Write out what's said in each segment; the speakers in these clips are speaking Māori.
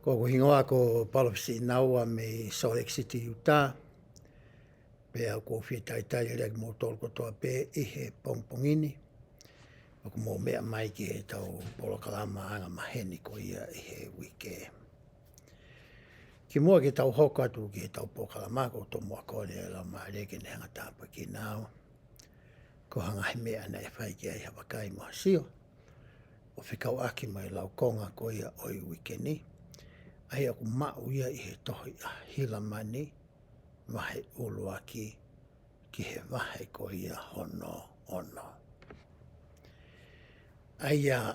Ko hingoa ko palopsi naua me Salt Lake City, Utah. Pe au ko fitai tai le mo tolko toa pe ihe pongpongini. O ko mo mea mai ki e tau polo kalama anga maheni ko ia ihe wike. Ki mua ki tau hoka tu ki tau po kalama ko to mua kore e la maareke ne hanga tāpa ki nao. Ko hanga he mea na e whai ki ai hawakai mua sio. O whikau aki mai lau konga ko ia oi wike ni. Ai aku mau ia i he tohi a hila mani, wahe ulua ki he wahe ko ia hono ono. Ai a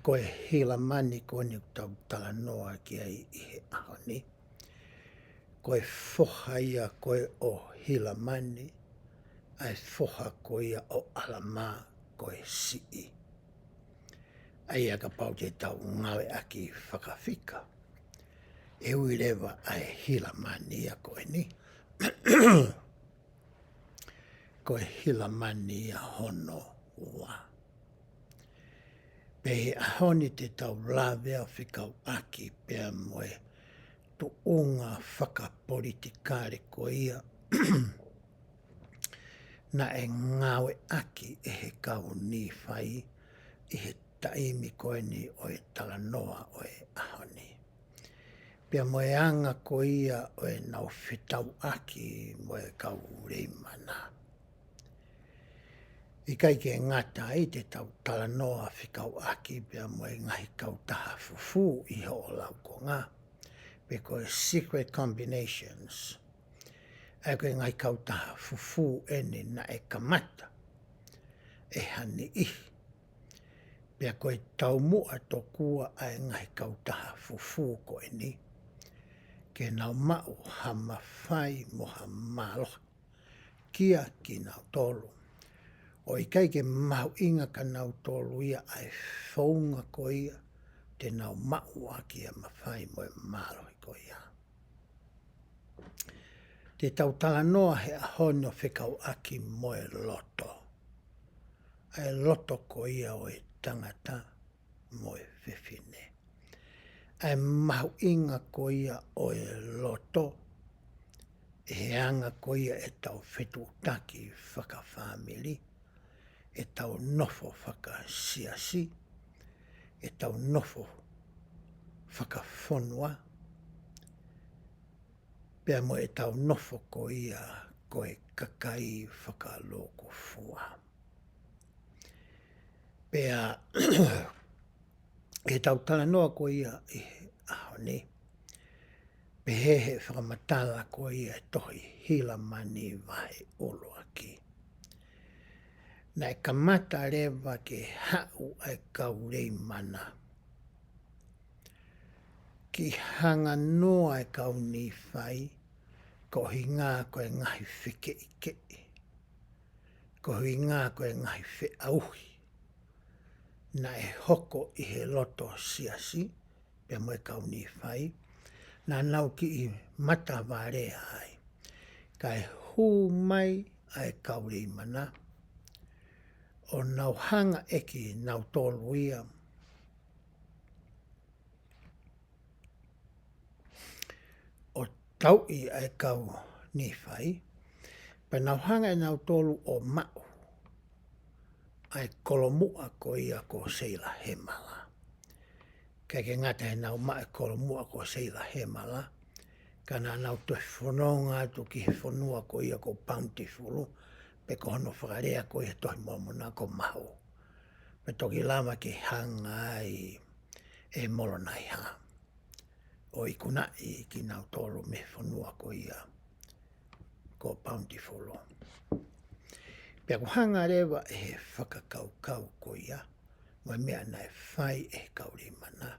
koe hila mani ko ni tau tala noa ki ai i he ahoni. Koe foha ia koe o hila mani, ai foha ko ia o alama koe sii. Ai a ka pau te tau ngawe aki whakawhika. E ui lewa ai hila mania koe ni. Koe hila mania hono ua. Pehe ahoni te tau lawea whikau aki pea moe tu unga whakapolitikare ko ia. Na e ngawe aki e he kau ni whai i he taimi koe ni o e tala noa o e ahoni. Pea moe anga ko ia o e nau whitau aki moe kau reimana. I kai ke ngata i te tau tala noa whikau aki pea moe ngahi kau taha fufu i ho o lau ko ngā. Pea koe secret combinations. Ai koe ngahi kau taha fufu ene na e kamata. E hani ihi. Pea koe tau mua to kua ai ngahi kau taha fufu ko e ni. Ke nau mau hama whai moha malo. Kia ki nau tolu. O i kai ke mau inga ka nau tolu ia ai whaunga ko ia. Te nau mau aki a mawhai moe malo i ko ia. Te tau tala noa he ahono whikau aki moe loto. Ai loto ko ia o e tangata moe whiwhine. Ai mau inga ko ia o e loto. E anga ko ia e tau whetu taki whakawhamili. E tau nofo whakasiasi. E tau nofo whakawhonua. Pea mo e tau nofo ko ia ko e kakai whakaloko fua. Pea e tau tala noa ko ia i ahoni. Pehehe whakamatala ko ia e tohi hila mani vai oloa ki. Na e kamata rewa ke hau ai kaurei mana. Ki hanga noa e kau ni whai, ko hi ngā koe ngahi whike ike. Ko hi ngā koe ngahi whi auhi. Na e hoko i he loto siasi, pia moe kau ni whai. Na nau ki i mata ware ai. Kai hū mai ai kaurei mana. O nau hanga eki nau tolu ia. O tau i ai kau ni whai. Pa nau hanga e nau tolu o mau. Ai kolomua ko ia ko seila hemala. Kai ke ngata he nau mai kolomua ko seila hemala. Kana nau tue whanonga tu ki he whanua ko ia ko bountiful. Pe ko hono whakarea ko ia tohi momona ko mahu. Pe toki lama ki hanga ai e molonai ha. O i kuna i ki nau tolu me whanua ko ia ko bountiful. Pea ko hanga rewa e he whakakau ko ia. Moi mea nai whai e kauri mana.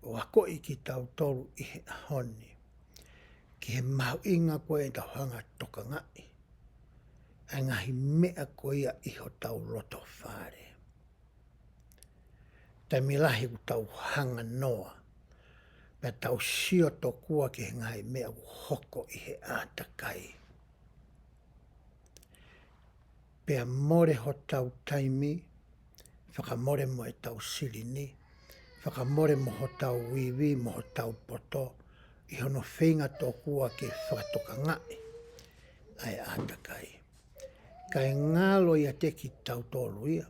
O ako i ki tau tolu i he ahoni. Ki he mau inga koe e tau hanga toka ngai. Ai ngahi mea ko ia iho tau loto whare. Tai milahi ku tau hanga noa. Pea tau sio to kua ki he ngai mea ku hoko i he ātakai. Pea more ho tau taimi. Whakamore mo e tau siri ni. whakamore moho tau wiwi, moho tau poto, I hono whinga tō kua ke whakatoka ngai, ai atakai. Kai ngalo ia te ki tau tōru ia,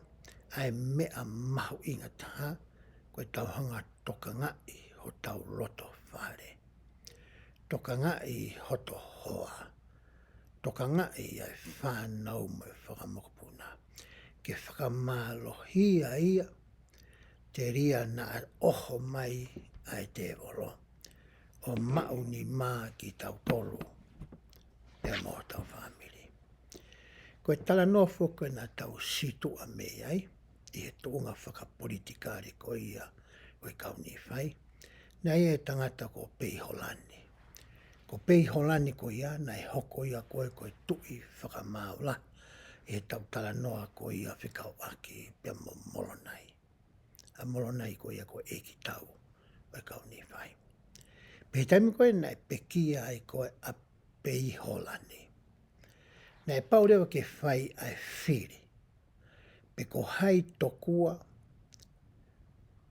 ai mea mahu inga taha, koe tau hanga toka ngai ho tau loto whare. Toka ngai hoto hoa. Toka ngai ai whanau mai whakamokapuna. Ke whakamålohia ia, te ria na oho mai ai te oro. O mau ni mā ki tau tolu, te mo tau whamiri. Koe tala nofo koe na tau situ a mei ai, I he tuunga whakapolitikare ko ia o I kauni whai. Na ia e tangata ko Pei Holani. Ko Pei Holani ko ia, na e hoko ia koe koe tui whakamaula. E tau tala noa ko ia whikau aki pia mo molonai. A molonai ko ia ko eki tau o I kauni whai. Pe taimi koe nai pekia ai koe a Pei Holani. Nai paurewa ke whai ai whiri. Pe ko hai tokua,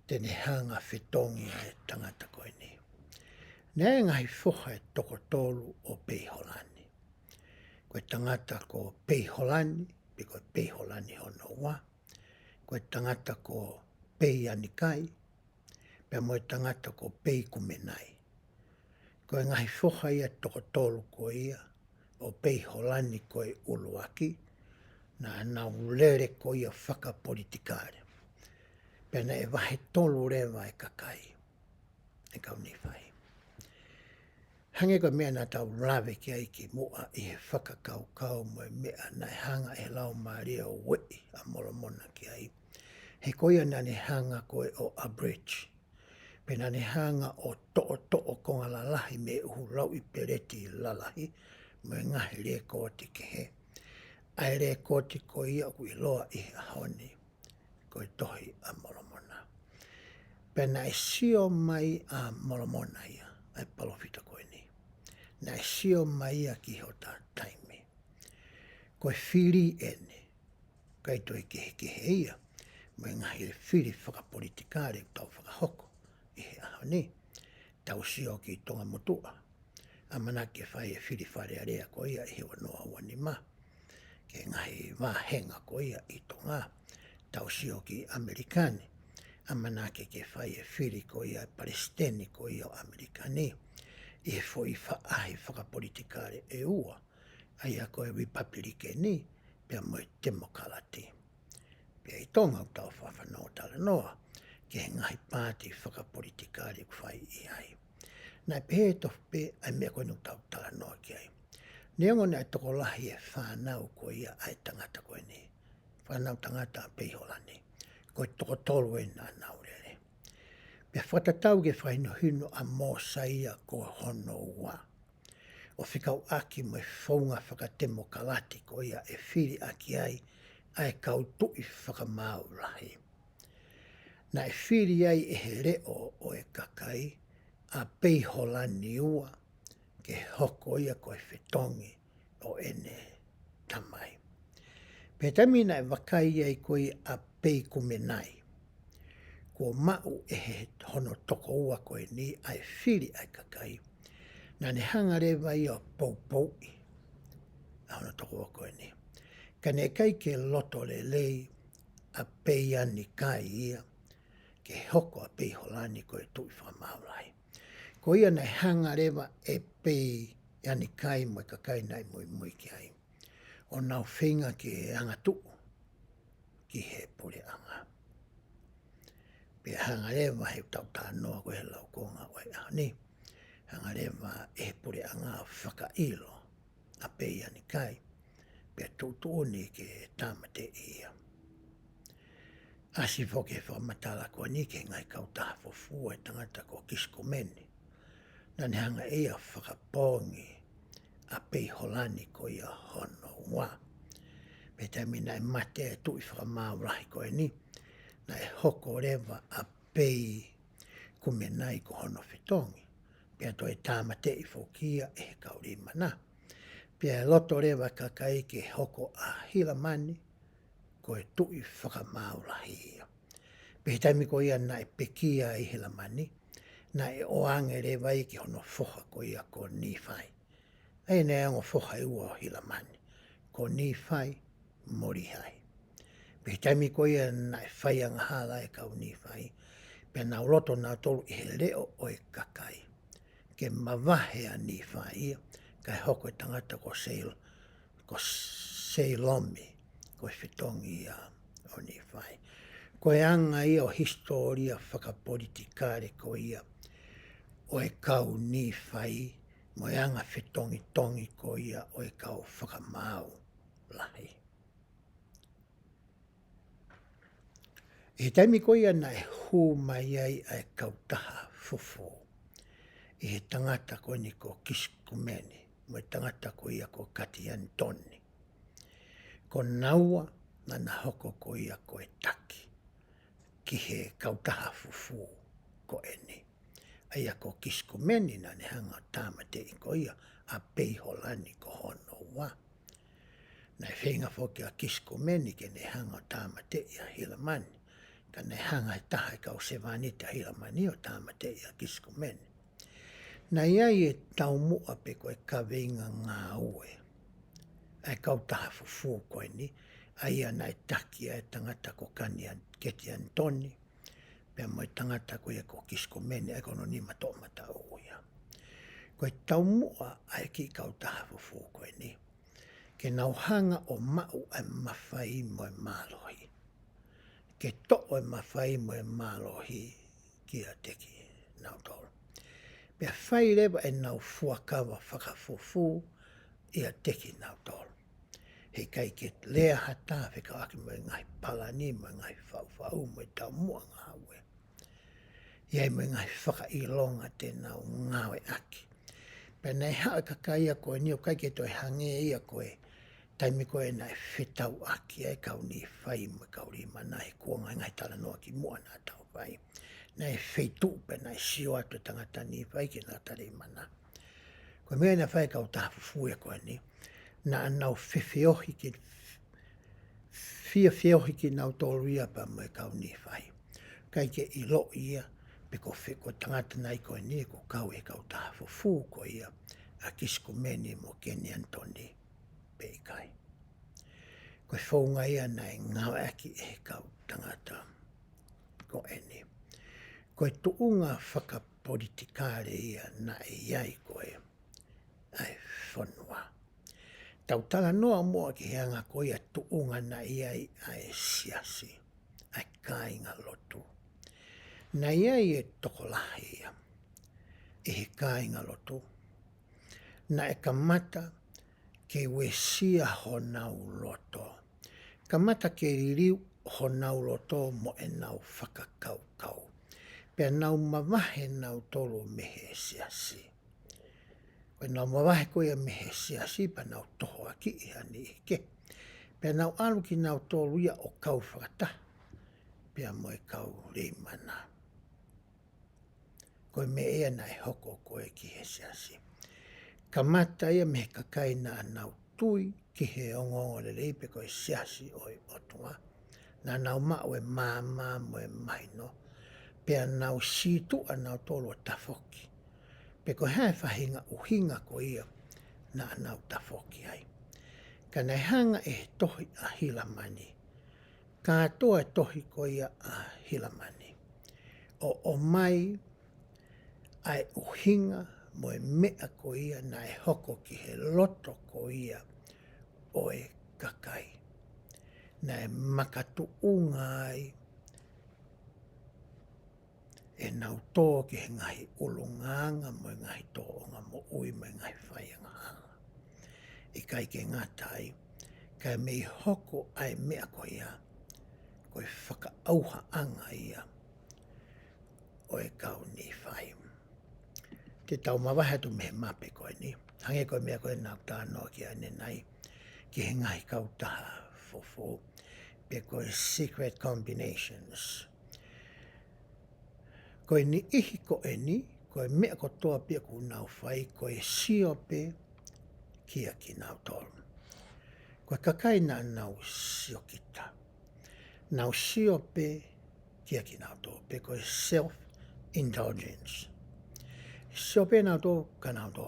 tene hanga whitongi ai tangata koe ni. Nai ngai whoha e toko tolu o Pei Holani. Koe tangata ko Pei Holani, pe koe Pei Holani hono wa. Koe tangata ko Pei Anikai, pe moe tangata ko Pei Kumenai. Koe ngahi whoha ia toko tolu ko ia, o Pei Holani koe uluaki, na nau lere ko ia whakapolitikare. Pena e wahe tolu rewa e kakai, e kau ni whai. Hange koe mea na tau lawe ki ai ki mua I he whakakau mo e mea na hanga e lau maria o wei a molomona ki ai. He koia na ne hanga koe o Abridge. Pena ne hanga o to'o konga lalahi me uhu lau I pereti lalahi, mo e ngahi rea kōti ke he. Ai rea kōti ko ia ku I loa I ahoni, ko I tohi a molomona. Pena e sio mai a molomona ia, ai palofita koe ni. Na e sio mai ia ki hota taimi. Ko e whiri ene, kai toi ke he ia, mo e ngahi le whiri whakapolitikare tau whakahoko. I he ahoni, tau sio ki tonga motua. A manake whai e whiri whare area ko ia I he wanoa wani ma. Ke ngahi wahenga ko ia I tonga. Tau sio ki Amerikani. A manake ke whai e whiri ko ia Palestini ko ia o Amerikani. I he fwoi whaahi whakapolitikare e ua. Ai a koe Republikani, pia mo e Demokalati. Pia I tonga u tau whawhanau tala noa. Ke ngahi pāti whakapolitikare kwhai I ai. Nai pehe tohpe ai mea koe nuk tau tala noa ki ai. Neongo nei toko lahi e whanau ko ia ai tangata koe ni. Whanau tangata a Pei Holani. Koe toko tolu e nā naurere. Pea whatatau ke whaino hino a mōsaia ko hono ua. O whikau aki mo e whaunga whakademokalati ko ia e whiri aki ai kau tui whakamāulahi. Na e whiri ai e he reo o e kakai a Pei Holani ua ke hoko ia koe whetongi o ene tamai. Pe tamina e wakai ai koe a Pei Kumenai. Ko mau e he hono toko ua koe ni ai whiri ai kakai. Na ne hangarewa ia o poupoui. A hono toko ua koe ni. Ka ne kai ke loto le lei a Pei Anikai ia. Ke hoko a Pei Holani koe tui whamaulai. Ko ia nei hangarewa e Pei Anikai mo kakai nai mui ki ai. O nau whinga ke angatu ki he pure anga. Pe hangarewa he tau tā noa ko he lau konga o e ahoni. Hangarewa e pure anga whakailo a Pei Anikai. Pe tūtūni ke tāmate ia. Asi whoke whamatala ko ni ke ngai kautaha fofua e tangata ko kisko meni. Na ne hanga ea whakapongi a Pei Holani ko ia hono wa. Pe tamina e mate e tui whakamāurahi ko e ni. Na e hoko rewa a Pei Kumenai ko hono whitongi. Pea to e tāmate I whokia e he kaurima na. Pea loto rewa kakai ke hoko a Hilamani ko e tui whakamāurahi ia. Pehtaimi ko ia na e pekia I hila mani, na e oange le vai ki hono foha ko ia ko ni fai. Ai ne ango foha I ua o hila mani, ko ni fai mori hai. Pehtaimi ko ia na e fai anga hala e kau ni fai, pe na uloto na tolu I he leo o e kakai. Ke mawahe a ni fai ia, kai hoko e tangata ko Seilomi, ko whitongi ia o ni fai. Ko e anga ia o historia whakapolitikare ko ia o e kau ni fai, mo e anga whitongi tongi ko ia o e kau whakamau lahi. I taimi ko ia na e hū mai ai a e kau taha fufo. I he tangata ko ni ko Kiskumeni, mo e tangata ko ia ko Kati Antoni. Ko naua na na hoko ko ia ko e taki, ki he kautaha fufu ko eni. Aia ko Kiskumeni na ne hanga tāmate I ko ia a peiholani ko hono wa. Na e whenga whoki a Kiskumeni ke ne hanga tāmate I a Hilamani, ka ne hanga I taha I kau sevanita Hilamani o tāmate I a Kiskumeni. Na iai e tau mua pe ko e kawinga ngā ue. Ai kautaha fufu ko eni, aia na e taki e tangata ko Keti Antoni, pia mo e tangata ko e ko Kiskumeni e kono ni mato mata uia. Ko e tau mua ai ki kautaha fufu ko eni, ke nauhanga o mau e mawhai mo e mālohi. Ke to'o e mawhai mo e mālohi ki a teki nautolo. Pia whai lewa e nau fuakawa whakafufu I a teki nautolo. He kai ke lea hata whika aki mo e ngai palani mo e ngai whau mo e tau mua ngā ue. Iai mo e ngai whaka I longa te nau ngāwe aki. Pea nei haa kakaia koe ni o kai ke toi hange ia koe, taimi koe nai whetau aki e kau ni whai mo e kau rima nai kuonga ngai tala noa ki mua nā tau whai. Nei wheitu pe nai sio atu tangata ni whai ki nā tari mana. Koe mea na whai kau tahafufu e koe ni, na anau whiwhiohi ki nau tolu ia pa mo e kau ni whai. Kai ke I lo ia, pe ko tangata nai koe ni ko kau e kau tahafufu ko ia, a Kiskumeni mo Keni Antoni pe I kai. Koe whaunga ia nai ngā aki e kau tangata ko eni. Koe tuunga whakapolitikare ia na e iai koe ai whanua. Tau tala noa mua ki heanga ko ia tuunga na iai ai siasi, ai kāinga lotu. Na iai e tokolahi ia, e he kāinga lotu. Na e kamata ke wesia honau loto. Kamata ke ririu honau loto mo e nau whakakaukau. Pea nau mawahe nau tolo mehe siasi. Koe nau mawahe koe mehe siasi pa nau toho aki I hani ike. Pea nau alu ki nau tolo ia o kau whakata. Pea mo e kau reimana. Koe me ea nai hoko koe ki he siasi. Kamata ia mehe kakai na nau tui ki he ongongo le leipe koe siasi o I otua. Na nau mao e māma mo e maino. Pea nau situ a nau tolo tafoki. Pe ko hae whahinga uhinga ko ia na nau tafoki ai. Ka nei hanga e tohi a Hilamani. Katoa e tohi ko ia a Hilamani. O mai ai uhinga mo e mea ko ia na e hoko ki he loto ko ia o e kakai. Na e makatu unga ai e nau tō ki he ngahi ulunganga mo e ngahi tōonga mo ui mo e ngahi whaianga hanga. I kai ke ngatai, kai mei hoko ai mea ko ia, ko e whakaauha anga ia, o e kau ni whai. Te tau mawahatu mehe mape koe ni, hange koe mea koe nau tānoa ki ane nai, ki he ngahi kau taha fofo, pe koe secret combinations. Koe ni ihi ko e ni, koe mea ko toa pia ku nau whai, koe siope kia ki nau tolu. Koe kakai na nau siokita. Nau siope kia ki nau tō, pe koe self-indulgence. So pe nau tō ka nau tō.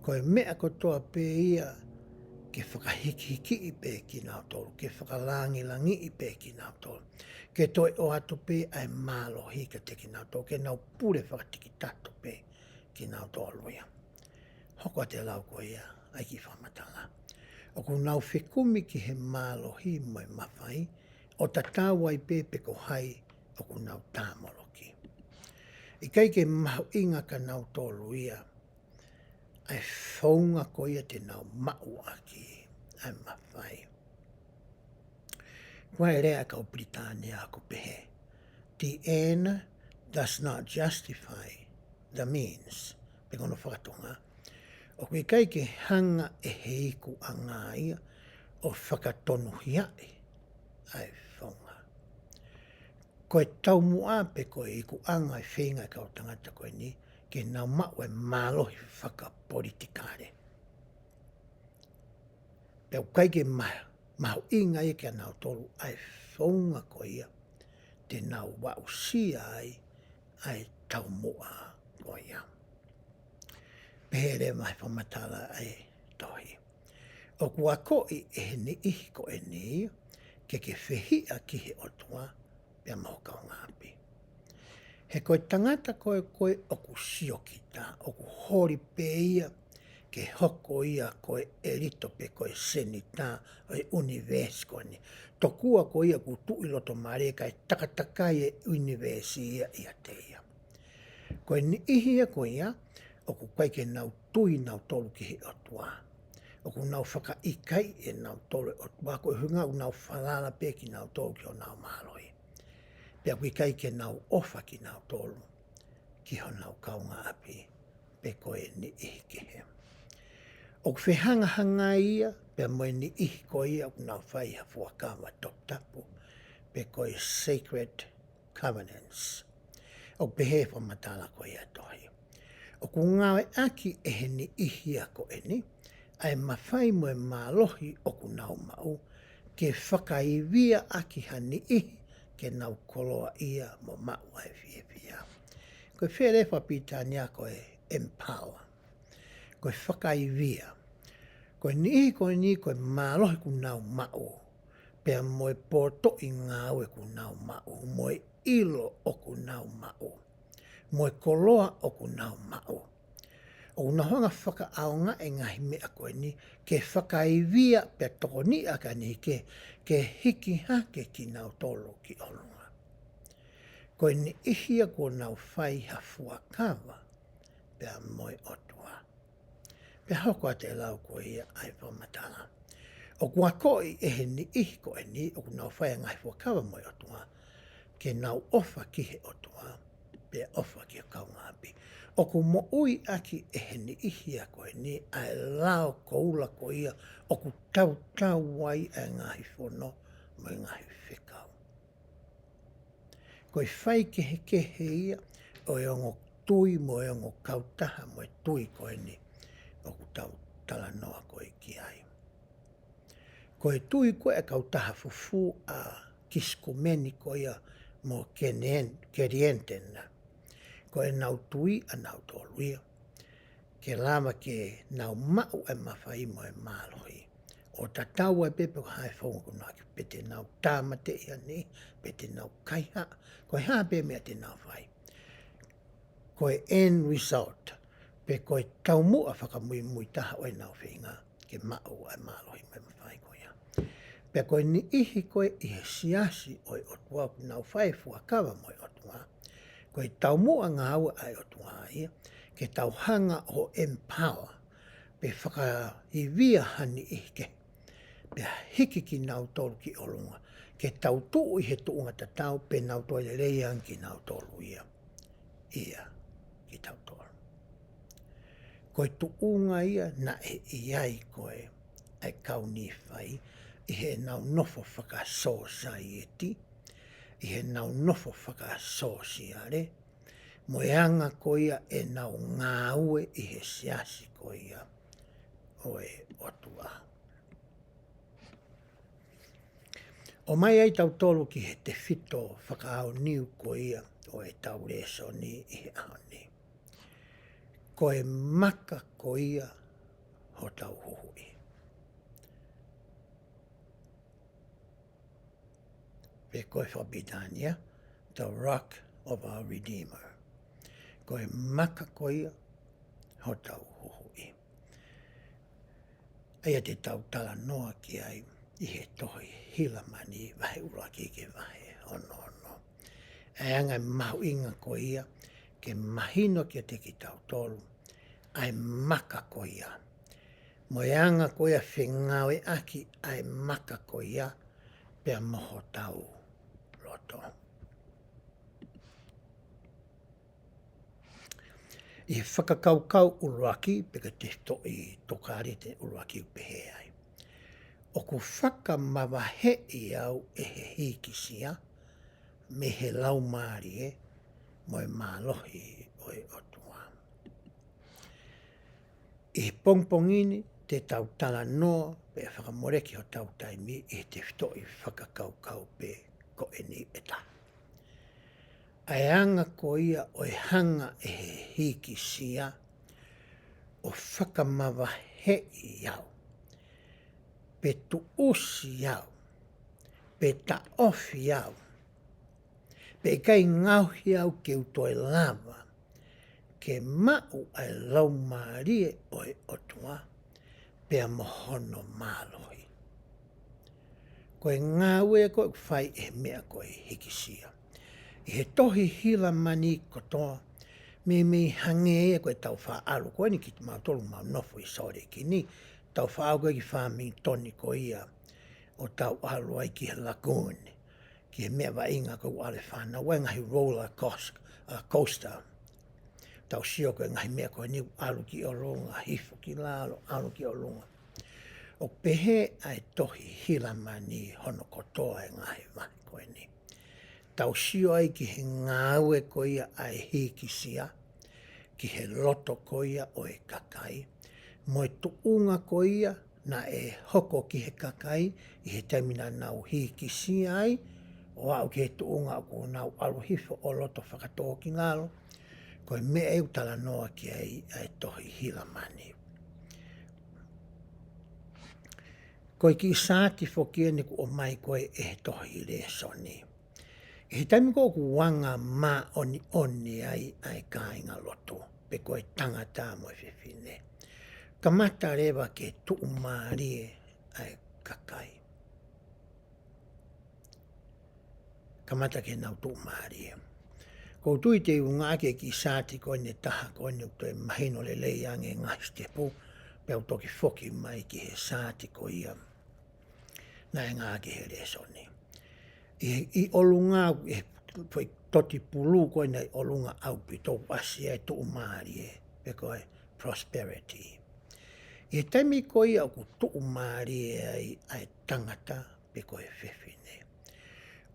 Koe mea ko toa pe ia ke whakahiki i pe ki nau tō, ke whakalangi i pe ki nau tō. Ke toi o atu pe ai mālo hika te ki nau tō, ke nau pure whakatiki tato pe ki nau tō luia. Hoko te lau koe ia, ai ki whamatala. O ku nau whekumi ki he mālo hi moi mawhai, o ta tāwai pe ko hai o ku nau tāmoloki. I kai ke mahu inga ka nau tō luia, ai whaunga ko ia te nau mau aki ai mawhai. Kua e rea kau Britania ako pehe. The end does not justify the means. Pe kono whakatonga. O kui kai ke hanga e heiku a ngā ia o whakatonu hiai ai whaunga. Koe tau mua pe koe iku anga e whenga kau tangata koe ni ke nau mau e mālohi whakapolitikare. Peo kai ke mahu inga i ke nau tolu ai whaunga koe ia te nau wau sia ai tau mua koe ia. Pehere mai whamatala ai tohi. O kua koi e ni ihi ko e ni ke whihia ki he otua pia maho kau ngāpi. He koe tangata koe o ku sioki tā, o ku hori pe ia ke hoko ia koe e rito pe koe seni tā o e univesi koe ni. Tokua koe ia ku tui loto mare kai takatakai e univesi ia te ia. Koe ni ihi ia koe ia, o ku kai ke nau tui nau tolu ki he otua. O ku nau whaka ikai e nau tolu otua, koe hunga u nau whalala pe ki nau tolu ki o nau māloi. Pea kui kai ke nau ofa ki nau tolu, ki ho nau kaunga api, pe koe ni ihi ke he. O ku whehanga hanga ia, pea moe ni ihi koe ia, o ku nau whai ha fuakawa top tapu, pe koe sacred covenants. O ku pehe whamatala koe ia tohi. O ku ngawe aki e he ni ihi a koe ni, ai mawhai moe mālohi o ku nau mau, ke whakaiwia aki ha ni ihi, ke nau koloa ia mo mau ai fie fia. Koe where whapitania koe empower. Koe whakaiwia. Koe ni koe mālohi ku nau mau. Pea moe poto i ngāwe ku nau mau. Moe ilo o ku nau mau. Moe koloa o ku nau mau. O una honga whakaaonga e ngahi mea koe ni, ke whakaiwia pea toko ni aka ni ke hiki hake ki nau tolo ki olunga. Koe ni ihia ko nau whai ha fuakawa, pea moe otua. Pea hoko te lau koe ia ai whamatala. O kua koi e he ni ihi koe ni, o ku nau whai ngai fuakawa moe otua, ke nau ofa ki he otua, pea ofa ki o kaungapi. O ku mo ui aki e he ni ihia koe ni, ai lao koula koe ia, o ku tau wai e ngahi whono, mo ngahi whekau. Koe whai kehe ia, o e ongo tui mo e ongo kautaha mo e tui koe ni, o ku tau tala noa koe ki ai. Koe tui koe e kautaha fufu a kiskumeni koe ia mo kerientena. Koe nau tui a nau tōluia. Ke lama ke nau mau e mawhai mo e mālohi. O ta tau e pepe ko hai whonga ko naki pete nau tāmate ia ni, pete nau kaiha, koe haa pe mea te nau whai. Koe end result, pe koe tau mua whakamui mui taha o e nau whinga, ke mau e mālohi mo e mawhai koe ia. Pe koe ni ihi koe i he siasi o e otua ku nau whai fuakawa mo e otua. Koe tau mua ngā aua ai otua ia, ke tau hanga o empower, pe whaka i via hani ike, pe hiki ki nau tolu ki olunga, ke tau tuu i he tuunga ta tau, pe nau toile reian ki nau tolu ia, ki tau tolu. Koe tuunga ia na e iai koe, ai kau ni whai, i he nau nofo whaka society, i he nau nofo whaka sosiare, mo e anga koia e nau ngāue i he siasi koia o e otua. O mai ai tau tolu ki he te whito whakaau niu ko ia o e tau reso ni i au ni. Ko e maka ko ia ho tau huhui. Pe koe whabitania, the rock of our Redeemer. Ko e maka ko ia ho tau huhui. Aia te tau tala noa ki ai i he tohi hila mani vahe ura ki ke vahe ono ono. E anga mahu inga ko ia ke mahino ki te ki tau tolu ai maka ko ia. Mo e anga ko ia whengawe aki ai maka ko ia pea moho tau roto. I he whakakaukau uruaki peka te to i tokari te uruaki upehe ai. O ku whakamawahe i au e he hikisia me he lau maari e mo e mālohi o e otua. I he pongpongini te tau tala noa pe whakamoreki ho tau taimi i te whito i whakakaukau pe ko e ni eta. Ai anga ko ia o e hanga e he hikisia o whakamawahe i au. Pe tu usi au, pe ta ofi au, pe kai ngauhi au ke utoi lava, ke mau ai lau maarie o e otua, pe a mohono mālohi. Koe ngāwe koe whai e mea koe hikisia. I he tohi hila mani kotoa, me hange e koe tau wha alu koe ni ki te mautolu mau nofo i sore ki ni, tau wha koe ki wha mi toni ko ia o tau alu ai ki he lagoon, ki he mea wa inga koe ale whana, wai ngahi roller coaster, tau sio koe ngahi mea koe ni alu ki o runga, hifo ki lalo, alu ki o runga. O pehe ai tohi hila mani hono kotoa e ngahi wahi koe ni. Tau sio ai ki he ngāwe ko ia ai hikisia, ki he loto ko ia o e kakai, mo e tuunga ko ia na e hoko ki he kakai i he taimina nau hikisia ai, o au ki he tuunga ko nau aluhifo o loto whakatoa ki ngalo, ko e me e utala noa ki ai tohi hila mani. Koe ki sāti whokia ni ku o mai koe e tohi le soni. He taimi ko ku wanga mā oni ai kāinga loto, pe koe tangata mo e whiwhine. Kamata rewa ke tuu mārie ai kakai. Kamata ke nau tuu mārie. Ko tui te unga ake ki sāti koe ne taha koe ne utoi mahino le lei ange ngahi stepu, pe au toki whoki mai ki he sāti koe ia. Na e ngā ake he resoni. I olunga foi toti pulu koe nei olunga au pi tō wasi ai tō maari e pe koe prosperity. I taimi koe au ku tō maari e ai tangata pe koe whiwhine.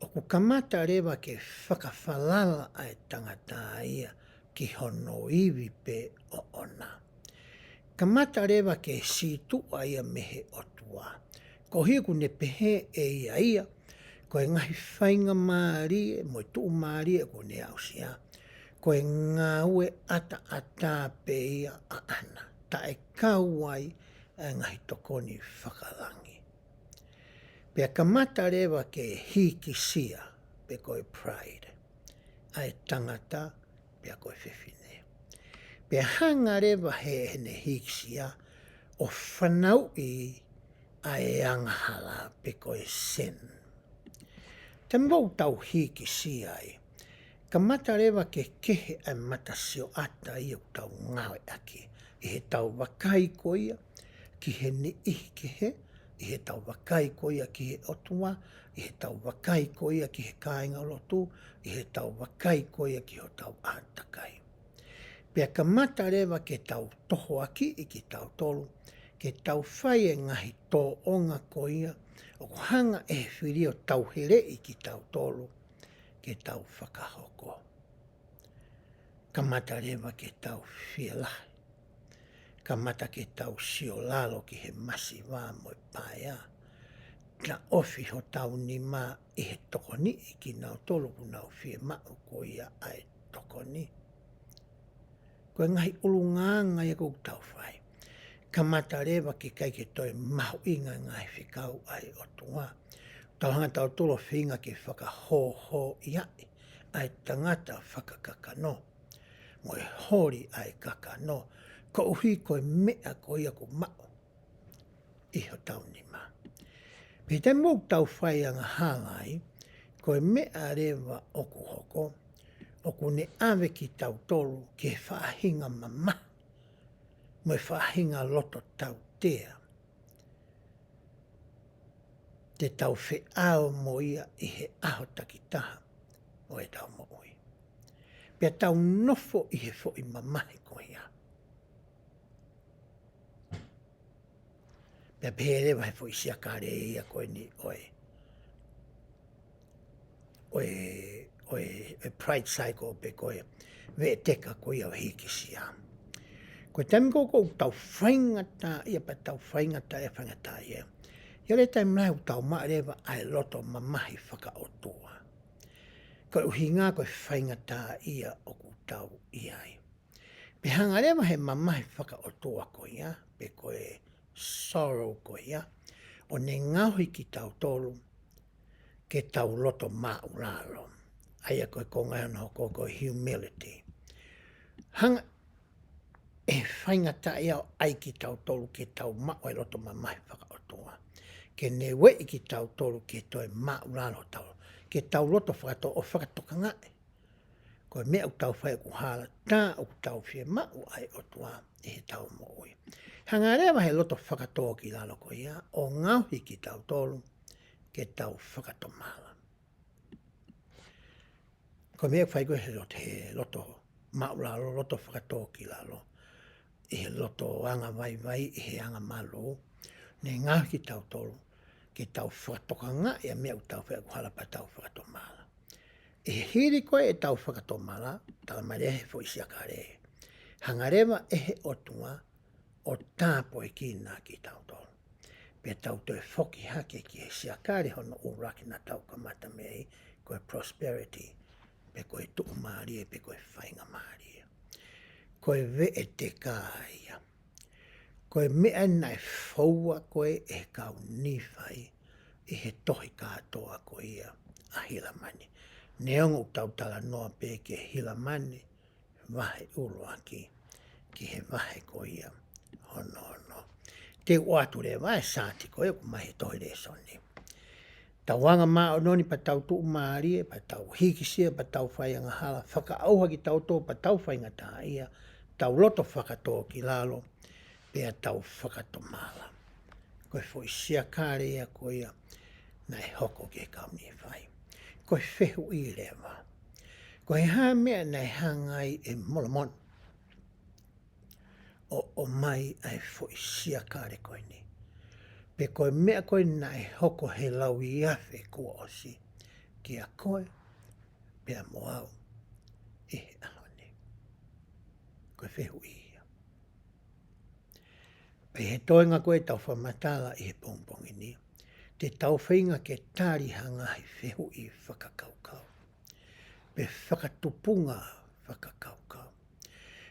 O ku kamata rewa ke whakawhalala ai tangata ia ki hono iwi pe o ona. Kamata rewa ke si tua ia mehe otua. Ko hiku ne pehe e ia, ko e ngahi whainga maari, mo i tuu maari e ko ne ausia, ko e ngāue ata pe ia a ana, ta e kauai e ngahi tokoni whakalangi. Pea kamata rewa ke hikisia, pe koe pride, ai tangata, pea koe whiwhine. Pea hanga rewa he ne hikisia, o whanau i ai angahala pe koe sin. Te mau tau hiki si ai, ka mata rewa ke kehe ai mata sio ata i au tau ngawe aki. I he tau wakai koia ki he ni ihi ke he, i he tau wakai koia ki he otua, i he tau wakai koia ki he kāinga lotu, i he tau wakai koia ki ho tau ātakai. Pea ka mata rewa ke tau toho aki i ki tau tolu, ke tau whai e ngahi tō onga ko ia, o ko hanga e whiri o tau here i ki tau tolu, ke tau whakahoko. Kamata rewa ke tau whialahi. Kamata ke tau sio lalo ki he masi wā mo i pāia. na ofi ho tau ni ma I he toko ni ki nau tolu ku nau fie mau ko ia ai toko ni. Koe ngahi ulu nganga ia kou tau whai. Kamata rewa ki kai ke toi mahu inga ngai whikau ai o tunga. Tau hanga tau tolo whinga ki whaka ho iai ai tangata whakakakano. Moe hori ai kakano. Ko uhi koe mea ko ia ko mau. Iho tau ni ma. Pite mou tau whai anga hangai, koe mea rewa oku hoko, oku ne awe ki tau tolu ke whaahinga mama. Moe whaahinga loto tau tea. Te tau whi ao mo ia I he aho takitaha o e tau mo ui. Pea tau nofo I he fo I mamahi ko ia. Pea pere vai fo I siakare ia koe ni oe pride cycle pe koe ve teka koe au hiki siam. Koe tami koko tau whaingata ia pa tau whaingata e whaingata ia. Ia le taim lai tau maarewa ai loto mamahi whaka o tua. Koe uhi ngā koe whaingata ia o ku tau iai. Pe hanga rewa he mamahi whaka o tua ko ia, pe koe sorrow ko ia, o ne ngauhi ki tau tolu, ke tau loto mauralo. Aia koe konga hana hoko koe humility. Hanga e whaingata ia o ai ki tau tolu ke tau mao e loto mamahi whaka o tua. Ke ne wei ki tau tolu ke toi mauralo tau. Ke tau loto whakato o whakatoka ngai. Koe mea u tau whai ku hala tā u tau whie mau ai o tua e he tau mo ui. Hanga rewa he loto whakatoa ki lalo ko ia o ngauhi ki tau tolu ke tau whakato mala. Koe mea whai koe he loto mauralo, loto whakatoa ki lalo. I he loto anga vai I he anga malo. Ne ngauhi ki tau tolu ke tau whakatoka ngā ia mea u tau whai ku hala pa tau whakato mala. E hiri koe e tau whakato mala, tala mare he fo isi akare. Hangarewa e he otunga o tāpo e ki nā ki tau tolu. Pe tau toi whoki hake ki he si akare hono uraki na tau kamata mei, koe prosperity, pe koe tuu maarie, pe koe whainga maarie. Koe ve e te kāia. Koe mea nai whaua koe e kau nifai, I he tohi kātoa ko ia a hilamani. Neongo tau tala noa pe ke hilamani, vahe uruaki, ki he vahe ko ia, hono. Te uatu re vae sāti ko ia ku mahi tohi re soni. Tau wanga maa o noni pa tau tuu maarie, pa tau hikisia, pa tau whaianga hala, whaka auha ki tau tō, pa tau whainga tā ia, tau loto whakatoa ki lalo, pea tau whakato mala. Koe fo isia kāre ia ko ia, nai hoko ke kau ni whai. Koe whehu I rewa. Koe hā mea nei hangai e molamon. O mai ai fo isia kāre koe ni. Pe koe mea koe nai hoko he lau I awe kua osi. Kia koe, pea moau, I he ahone. Koe whehu ia. Pe he toenga koe tau whamatala I he pongpongi ni. Te tau whainga ke tāri hanga I whehu I whakakaukau. Pe whakatupunga whakakaukau.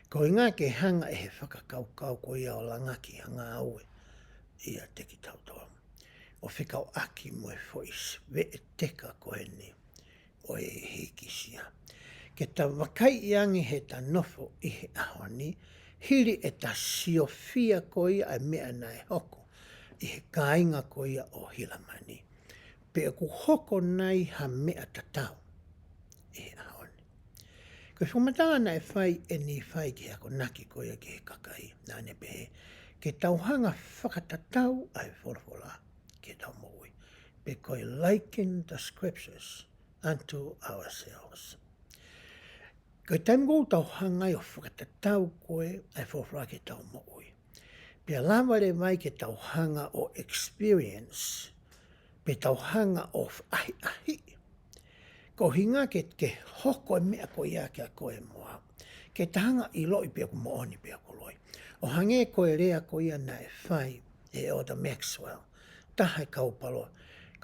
Ko ngā ke hanga e he whakakaukau ko ia o langaki hanga aue ia te ki tau toa. O whikau aki mo e whois, ve e teka ko e ni o e hikisia. Ke ta wakai iangi he ta nofo I he ahoni, hiri e ta siofia ko ia ai mea nai hoko. I he kāinga ko ia o hilamani. Pe ku hoko nei ha mea tatau. I he ahoni. Ko whumatanga nei whai e ni whai ki hako naki ko ia ki he kakai. Nāne pehe. Ke tauhanga whakatatau ai whorwhora ke tau moui. Pe koe liken the scriptures unto ourselves. Koe taimu tauhanga I o whakatatau koe ai whorwhora ke tau moui. Pea lama re mai ke tauhanga o experience, pe tauhanga of ahi. Ko hinga ke hoko e mea ko ia ke a koe moa. Ke tahanga I loi pia ku mooni pia ku loi. O hange koe rea ko ia na e whai e o the Maxwell. Taha kaupalo.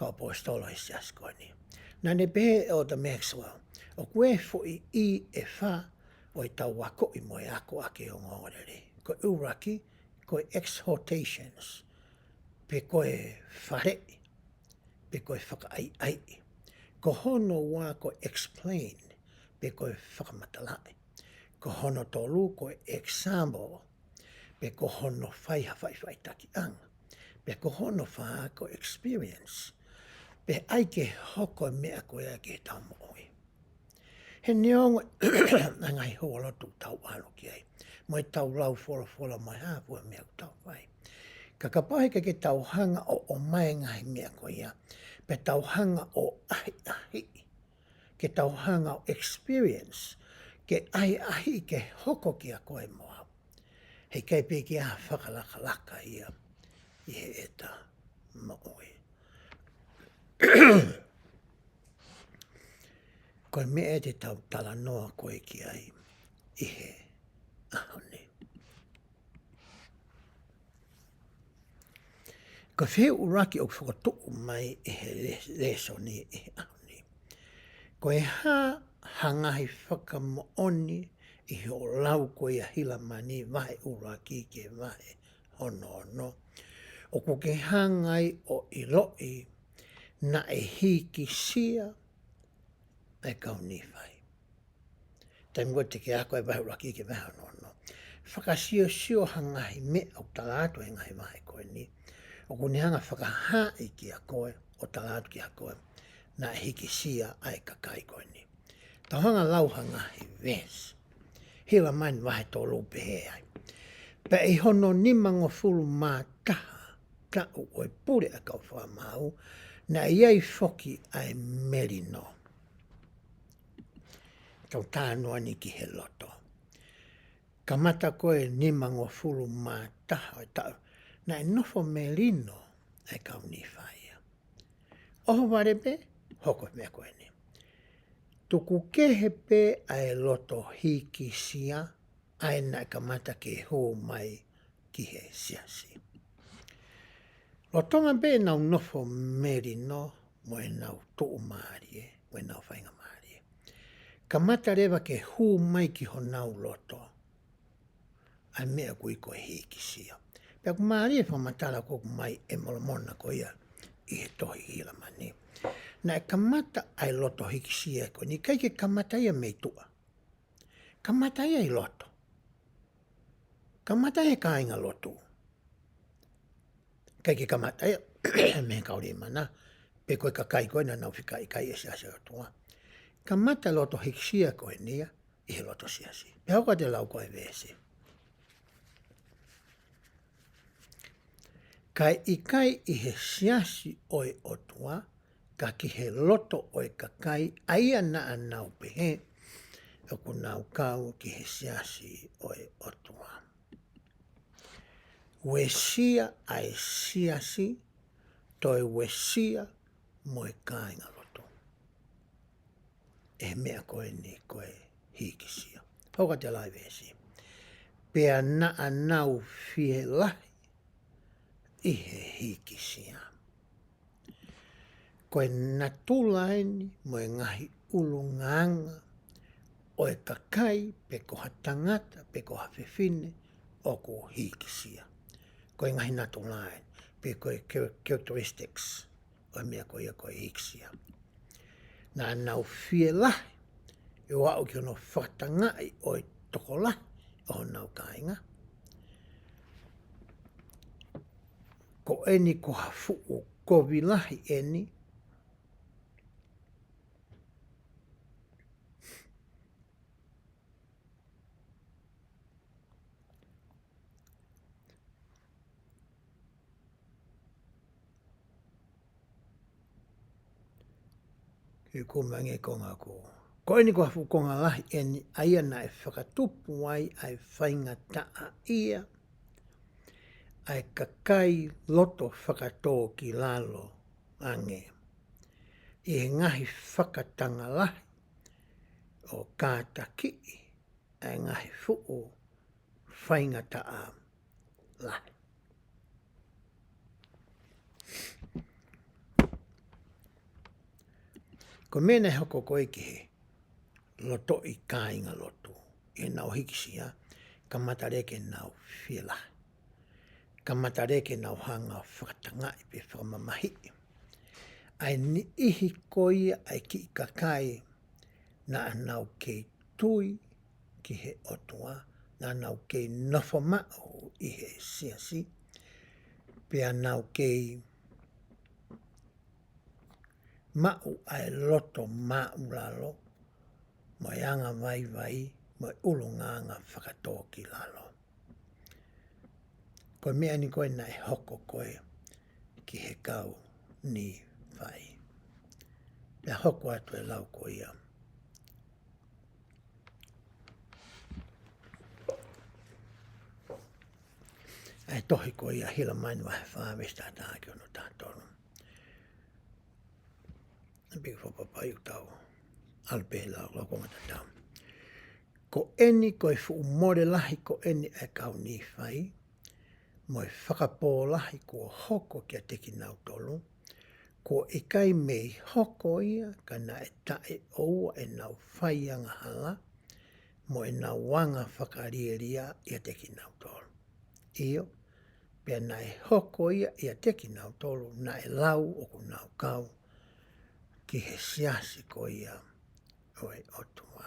poistolois jaskoni. Na ne be o da Maxwell. O kwe fo I e fa o tau wako I moe ako ake o ngorere. Ko uraki, ko exhortations, pe koe whare, pe koe whakaai. Ko hono wā ko explain, pe koe whakamatalai. Ko hono tolu ko example, pe ko hono whai taki anga. Pe ko hono wha ko experience, pe aike hoko mea koe ake tau mooi. He neongo ngai hoa tu tau alo ki ai. Moi tau lau fola mai hapua mea tau whai. Ka kapahe ke tau hanga o mai ngai mea koe ia. Pe tau hanga o ahi. Ke tau hanga o experience. Ke ahi ke hoko ki a koe moa. Hei kei pe ki a whakalaka ia. I he eta mooi. Koe mea te tau tala noa koe ki ai. I he ahone. Ko whiu uraki o whakatuku mai I he leso ni I he ahone. Ko e hangahi whakamooni I he o lau koe a hila mani vahe uraki ke vahe hono. O ko ke hangai o Iloi na e hiki sia e kauni vai. Tai mua te ke ako e vahe uraki ke vahe hono. Whakasio hangahi me au talatu e ngai vahe koe ni. O kuni hanga whakaha ki a koe, o talatu ki a koe, na hiki sia ai kakai koe ni. Tau hanga lau hanga hi ves. Hila main wahe tō lupe he ai. Pe I hono ni mango fulu mā taha, ta o oi pure a kau whamau, na iei foki ai merino. Tau tānoa ni ki he loto. Kamata koe ni mango fulu mā taha, na e nofo merino ai kau ni whaia. Oho warepe, hoko mea koe ni. Tuku kehe pe ai loto hiki sia, ai na kamata ke hō mai ki he siasi. Lotonga pe nau nofo merino, mo e nau tō maarie, mo e nau whainga maarie. Kamata rewa ke hō mai ki ho nau loto, ai mea kui koe hiki sia. Pea ku maarie whamatala koku mai e molomona ko ia I he tohi hila mani. Na e kamata ai loto hiki sia ko ni kai ke kamata ia mei tua. Kamata ia I loto. Kamata ia ka inga loto. Kai ke kamata ia me kauri mana. Pe koe ka kai koe na nau whika I kai e siasi o tua. Kamata loto hiki sia koe nia I he loto siasi. Pe hauka te lau koe vese. Kai I he siasi oi o tua, ka ki he loto oi ka kai, aia na anau pehe, o ku nau kau ki he siasi oi o tua. Wesia ai siasi, toi wesia moi kāinga loto. E mea koe ni koe hikisia. Hoka te lai vesi. Pea na anau fie lahi, I he hikisia. Koe natulaini mo e ngahi ulunganga o e kakai pe koha tangata pe koha whiwhine o ko hikisia. Koe ngahi natulaini pe koe characteristics o mea koe ia koe hikisia. Na nau fie lahi e wau ki ono whatangai o e toko lahi o nau kāinga. Ko eni ko hafu ko vilahi eni. Ki kumange konga ko. Ko eni ko hafu konga lahi eni aia na e whakatupu ai ai whainga taa ia. Ai kakai loto whakatō ki lalo ange. I he ngahi whakatanga lahi o kātaki ai ngahi fu'u whaingata a lahi. Ko mene hoko koe ki he loto I kāinga lotu. E nau hikisia, ka matareke nau whila. Ka matareke nau hanga whakatanga I pe whamamahi. Ai ni ihi koia ai ki kakai na anau kei tui ki he otua, na anau kei nofo mao I he siasi, pe anau kei mau ai loto mau lalo, mo anga vai vai, mo ulunganga whakatō ki lalo. Koe mea ni koe nai hoko koe ki he kau ni vai. Pea hoko atu e lau ko ia. Ai tohi ko ia hila maini wahe whāwesta tā ki ono tātono. Big whapapai utau. Alpe lau loko matatau. Ko eni koe fu more lahi ko eni e kau ni whai. Moi whakapō lahi ko hoko kia teki nau tolu. Ko ikai mei hoko ia ka na e tae oua e nau whaianga hala. Mo e nau wanga whakarieria ia teki nau tolu. Iyo, pia na e hoko ia ia teki nau tolu na e lau o ku nau kau ki he siasi ko ia oe otua.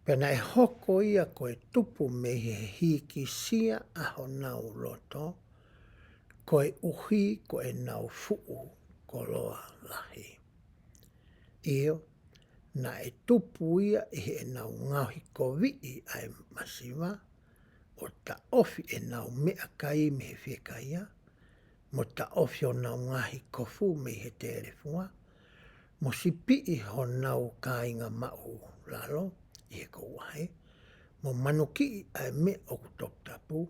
Pia na e hoko ia ko e tupu me he hiki sia aho nau loto, ko e uhi ko e nau fuu ko loa lahi. Iyo, na e tupu ia I he nau ngauhi ko vii ai masiwa, o ta ofi e nau mea kai me he whikaia, mo ta ofi o nau ngahi kofu me he terefua, mo si pii ho nau kāinga mau lalo, I he ko wahe, mo manuki ai me o kutoktapu,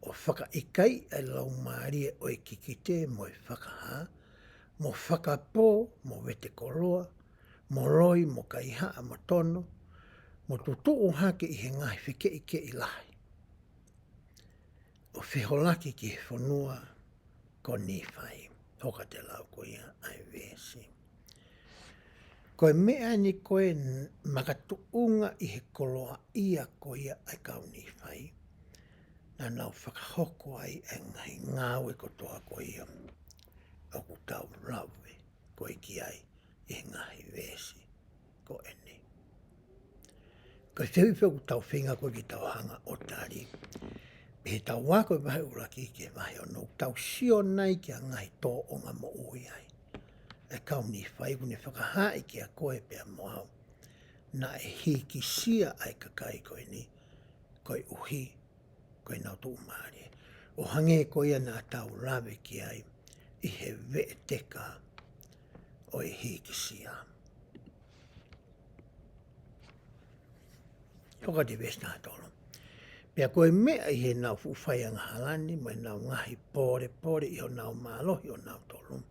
o whaka ikai ai lau maarie o I kikite mo I whakaha, mo whakapō mo wete koroa, mo roi mo kaihaa mo tono, mo tutuu hake I he ngahi whike ike I lahi. O whiholaki ki he whanua ko ni whai, hoka te lau ko ia ai vesi. Koe mea ni koe makatuunga I he koloa ia ko ia ai kau ni whai, na nau whakahoko ai e ngai ngāwe ko toa ko ia, o ku tau lawe ko I ki ai I he ngahi vesi ko eni. Koe whiwhi ku tau whinga ko ki tau hanga o tari, he tau wako vahe uraki ki vahe o nou tau sio nai ki a ngai tō o ngā mo ui ai. E kau ni whai kune whakahai ki a koe pia moau. Na e hiki sia ai kakai koe ni, koe uhi, koe nau tu umari. O hange koe ia nā tau lawe ki ai, I he ve teka o e hiki sia. Hoka te vesta tolo. Pea koe mea I he nau fuwhaianga halani, mo e nau ngahi pore pore I ho nau mālohi o nau tolu.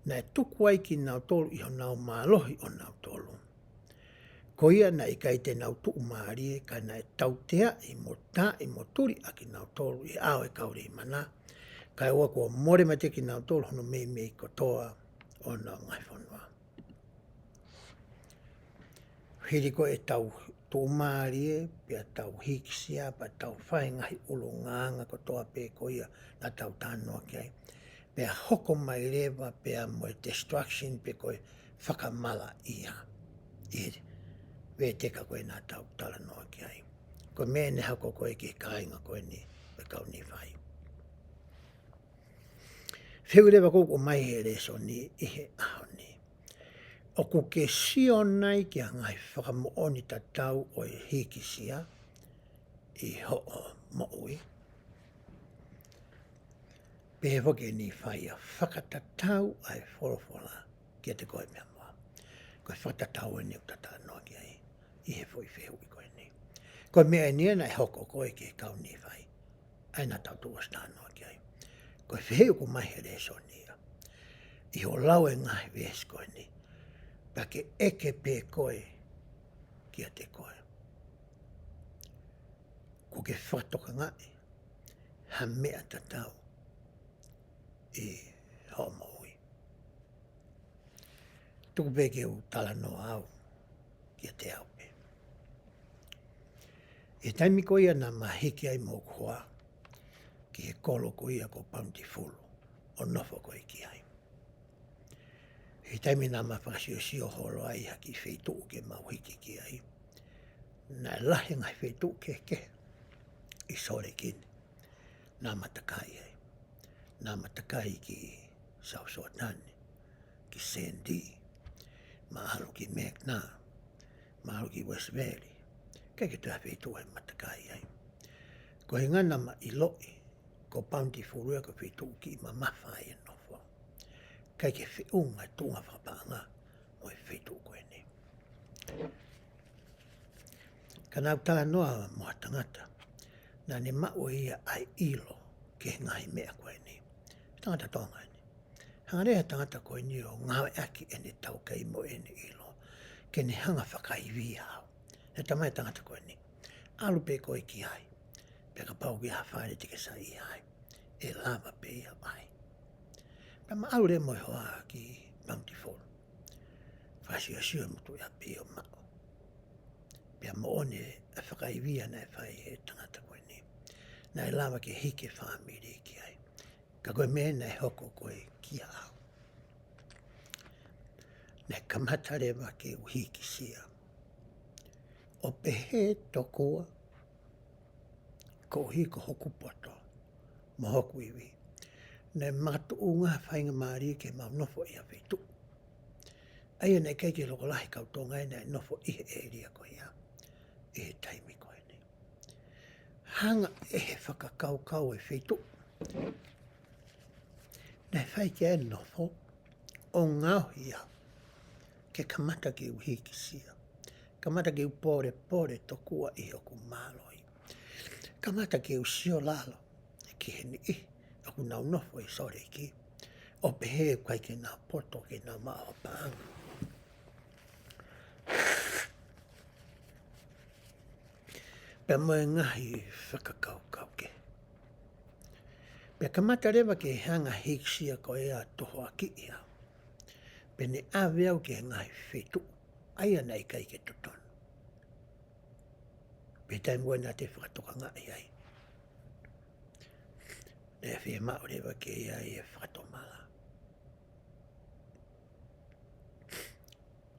Na e tuku ai ki nau tolu I ho nau mālohi o nau tolu. Ko ia na I kai te nau tuu maarie, ka na e tautea I mo tā I mo turi a ki nau tolu I ao e kauri I mana. Ka e ua kua more mate ki nau tolu hono mei mei kotoa o nau ngai whanua. Hiri ko e tau tō maarie, pia tau hikisia, pa tau whaengahi ulu nganga ko toa pē ko ia na tau tānoa ki ai. Pia hoko mai rewa, pia mo e destruction, pia koe whakamala ia. I we teka koe nā tau tala noa ki ai. Koe mea ne hako koe ki kāinga koe ni, e kau ni whai. Whiu rewa koko mai he reso ni, I he aho ni. O ku ke sio nai ki a ngai whakamooni ta tau o e hikisia I ho o moui. Pehe wake ni whai a whakatatau ai whorofora ki a te koe mea mua. Koe whakatatau e ni o tata noa ki ai. I he whoi whehu I koe ni. Koe mea e nia nai hoko koe ki e kau ni whai. Ai nā tau tuas tā noa ki ai. Koe wheheu ko mai he reso nia. I ho lau e ngai ves koe ni. Pake eke pē koe ki a te koe. Ko ke whatoka ngai, ha mea tatau I ho maui. tuku peke u tala no au kia te au pe. E taimi ko ia na mahiki ai mo kua ki he kolo ko ia ko Bountiful o nofo ko i ki ai. E taimi na mawhakasio sio holo ai haki wheitu ke mauhiki ki ai. Na lahi ngai wheitu ke i sore kini. Nā matakai ai. Nā matakai ki South Suotani, ki Sandy, mahalo ki Mekna, mahalo ki West Valley. Kai ke tua wheitu ai matakai ai. Ko he ngana ma i loi, ko Bountiful ea ko wheitu ki ma mawhai e nofo. Kai ke whiunga tunga whapanga mo e wheitu koe ni. Ka nau tala noa moa tangata, na ne mao ia ai ilo ke ngai mea koe ni. Tangata tonga ni. Hanga rea tangata koe ni o ngawe aki e ne tau kei mo e ne ilo. Ke ne hanga whakaiwi hao. He tamai tangata koe ni. Alu pe koe ki ai. Pe ka pau ki hawhaere te ke sa i ai. E lava pe ia ai. Pe ma alu rea moe hoa ki Bountiful. Whasi o sio mutu ia pe o mao. Pea mo one a whakaiwia na e whai he tangata koe ni. Na e lava ke hike whamiri ki ai. Ka koe mena e hoko koe ki au. Ne kamata rewa ke uhiki sia. O pehe tokoa, ko hiko hoku poto, mo hoku iwi. Ne matu unga whainga maari ke mau nofo ia whetu. Aia ne keike loko lahi kautonga e ne nofo ihe eria ko ia. E taimi koe ni. Hanga e he whakakaukau e whetu. Ne whai ke e nofo o ngau ia ke kamata ke uhiki sia. Kamata ke upore pore tokua i oku maloi. Kamata ke usio lalo e ki he ni i oku nau nofo i sore ki. O pehe kwai ke nau poto ke nau maa paanga. Pea moe ngahi whakakaukau ke. Pea kamata rewa ke hanga hiksia ko ea toho aki ia. Pe ne aweau ke ngahi whetu. Aia nei kai ke tutonu. Pe tai mua na te whakatoka ngai ai. Ne whie mao rewa ke ia e whakatomala.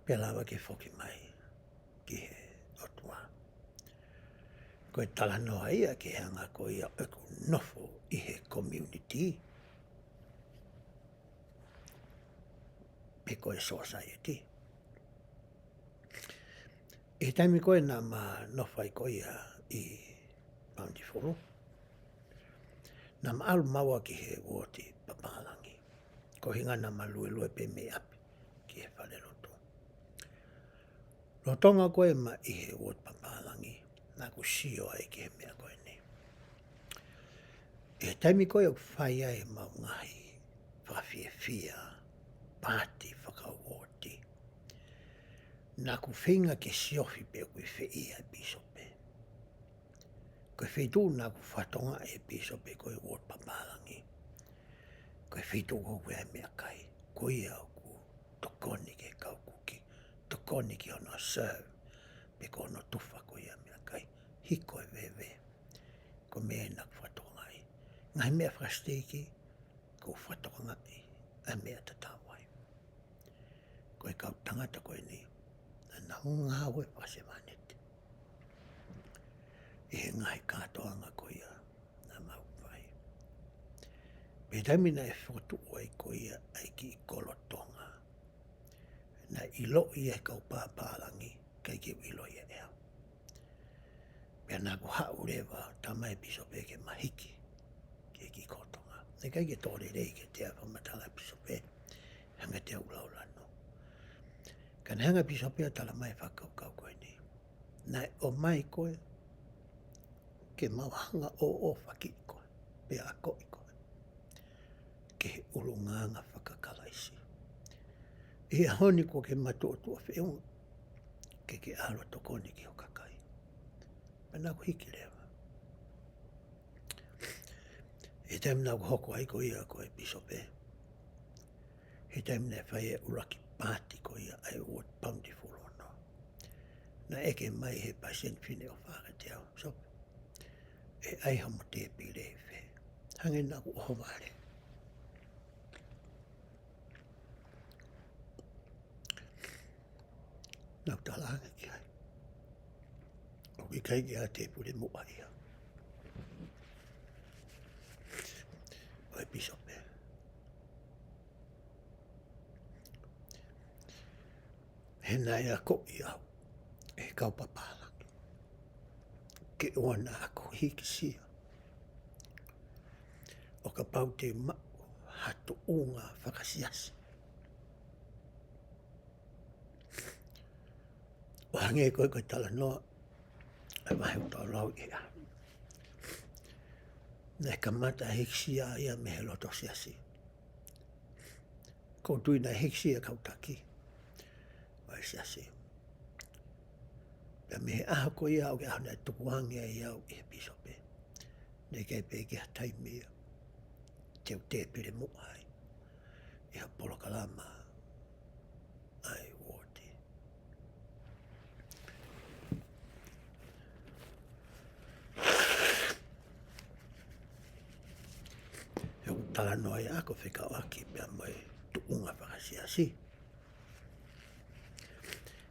Pe lawa ke whoki mai ki he otua. Koe tala noa ia ke hanga ko ia eku nofo i he community. Pe koe society. E taimi koe nā ma nofai koe ia i Bountiful. Nā ma alu maua ki he woti papalangi. Ko hinga nā ma lue pe me api ki he whale loto. Lotonga koe ma i he woti papalangi. Nā ku sio ai ki he mea koe ni. E taimi koe o whai ai mau ngahi whawhiawhia pāti whakawoti. Nā ku whinga ke siofi pe koe whiia e bisope. Koe whitu nā ku whatonga e bisope koe wot papalangi. Koe whitu koe e mea kai. Koe au ku tokoni ke kaukuki. Tokoni ki ono serve. Pe ko ono tufa koe e mea kai. Hiko e wewe. Ko mea nā ku whatonga ai. Ngai mea whastiki ko whatonga ai. A mea tatawai. Koe kau tangata koe ni. Na hunga hawe pase manete. E ngai katoanga ko ia na mau vai. Pe taimina e whotu oi ko ia ai ki kolotonga. Na ilo ia kau pāpālangi kai ki ilo ia ea. Pea nā ku hau rewa tamai pisope ke mahiki ki kotonga. Ne kai ke tōre rei ke te awhamatanga pisope hanga te ulaulano. Kan hanga pisope tala mai whakaukau koe ni. Nai o mai koe ke mawahanga o whaki koe. Pe a koi koe. Ke he ulunganga whakakalaisi. E honi ko ke matotua whiunga. Ke alo tokoni ki o kakai. Pena ko hiki rewa. E taimina ko hoko ai ko ia koe pisope. He taimina e whai e uraki pāti ko ia ai uot bountiful ono. Na eke mai he pasien fine o whakateo. So, e ai hamo te pire e whe. Hange na ku hovare. Nau talanga ki ai. O ki kai ki a te pure mua ia. Oi bisope. He nai a ko i au. E kau papalaki. Ke oana ako hiki sia. O ka pau te mau hatu unga whakasiasi. O hange koe tala noa. Ai mahi o tau lau ia. Nei ka mata hikisia ia me he loto siasi. Ko tui na hikisia kautaki. Vai siasi. Pea me he aha ko ia au ke ahana tukuhangi ai au i he bisope. Nei kei pe ki ha taimia. Teu te pire mua ai. Ia polo kalama. Ai woti. Heu tala noa ia ako whika o aki pia mai tuunga whakasiasi.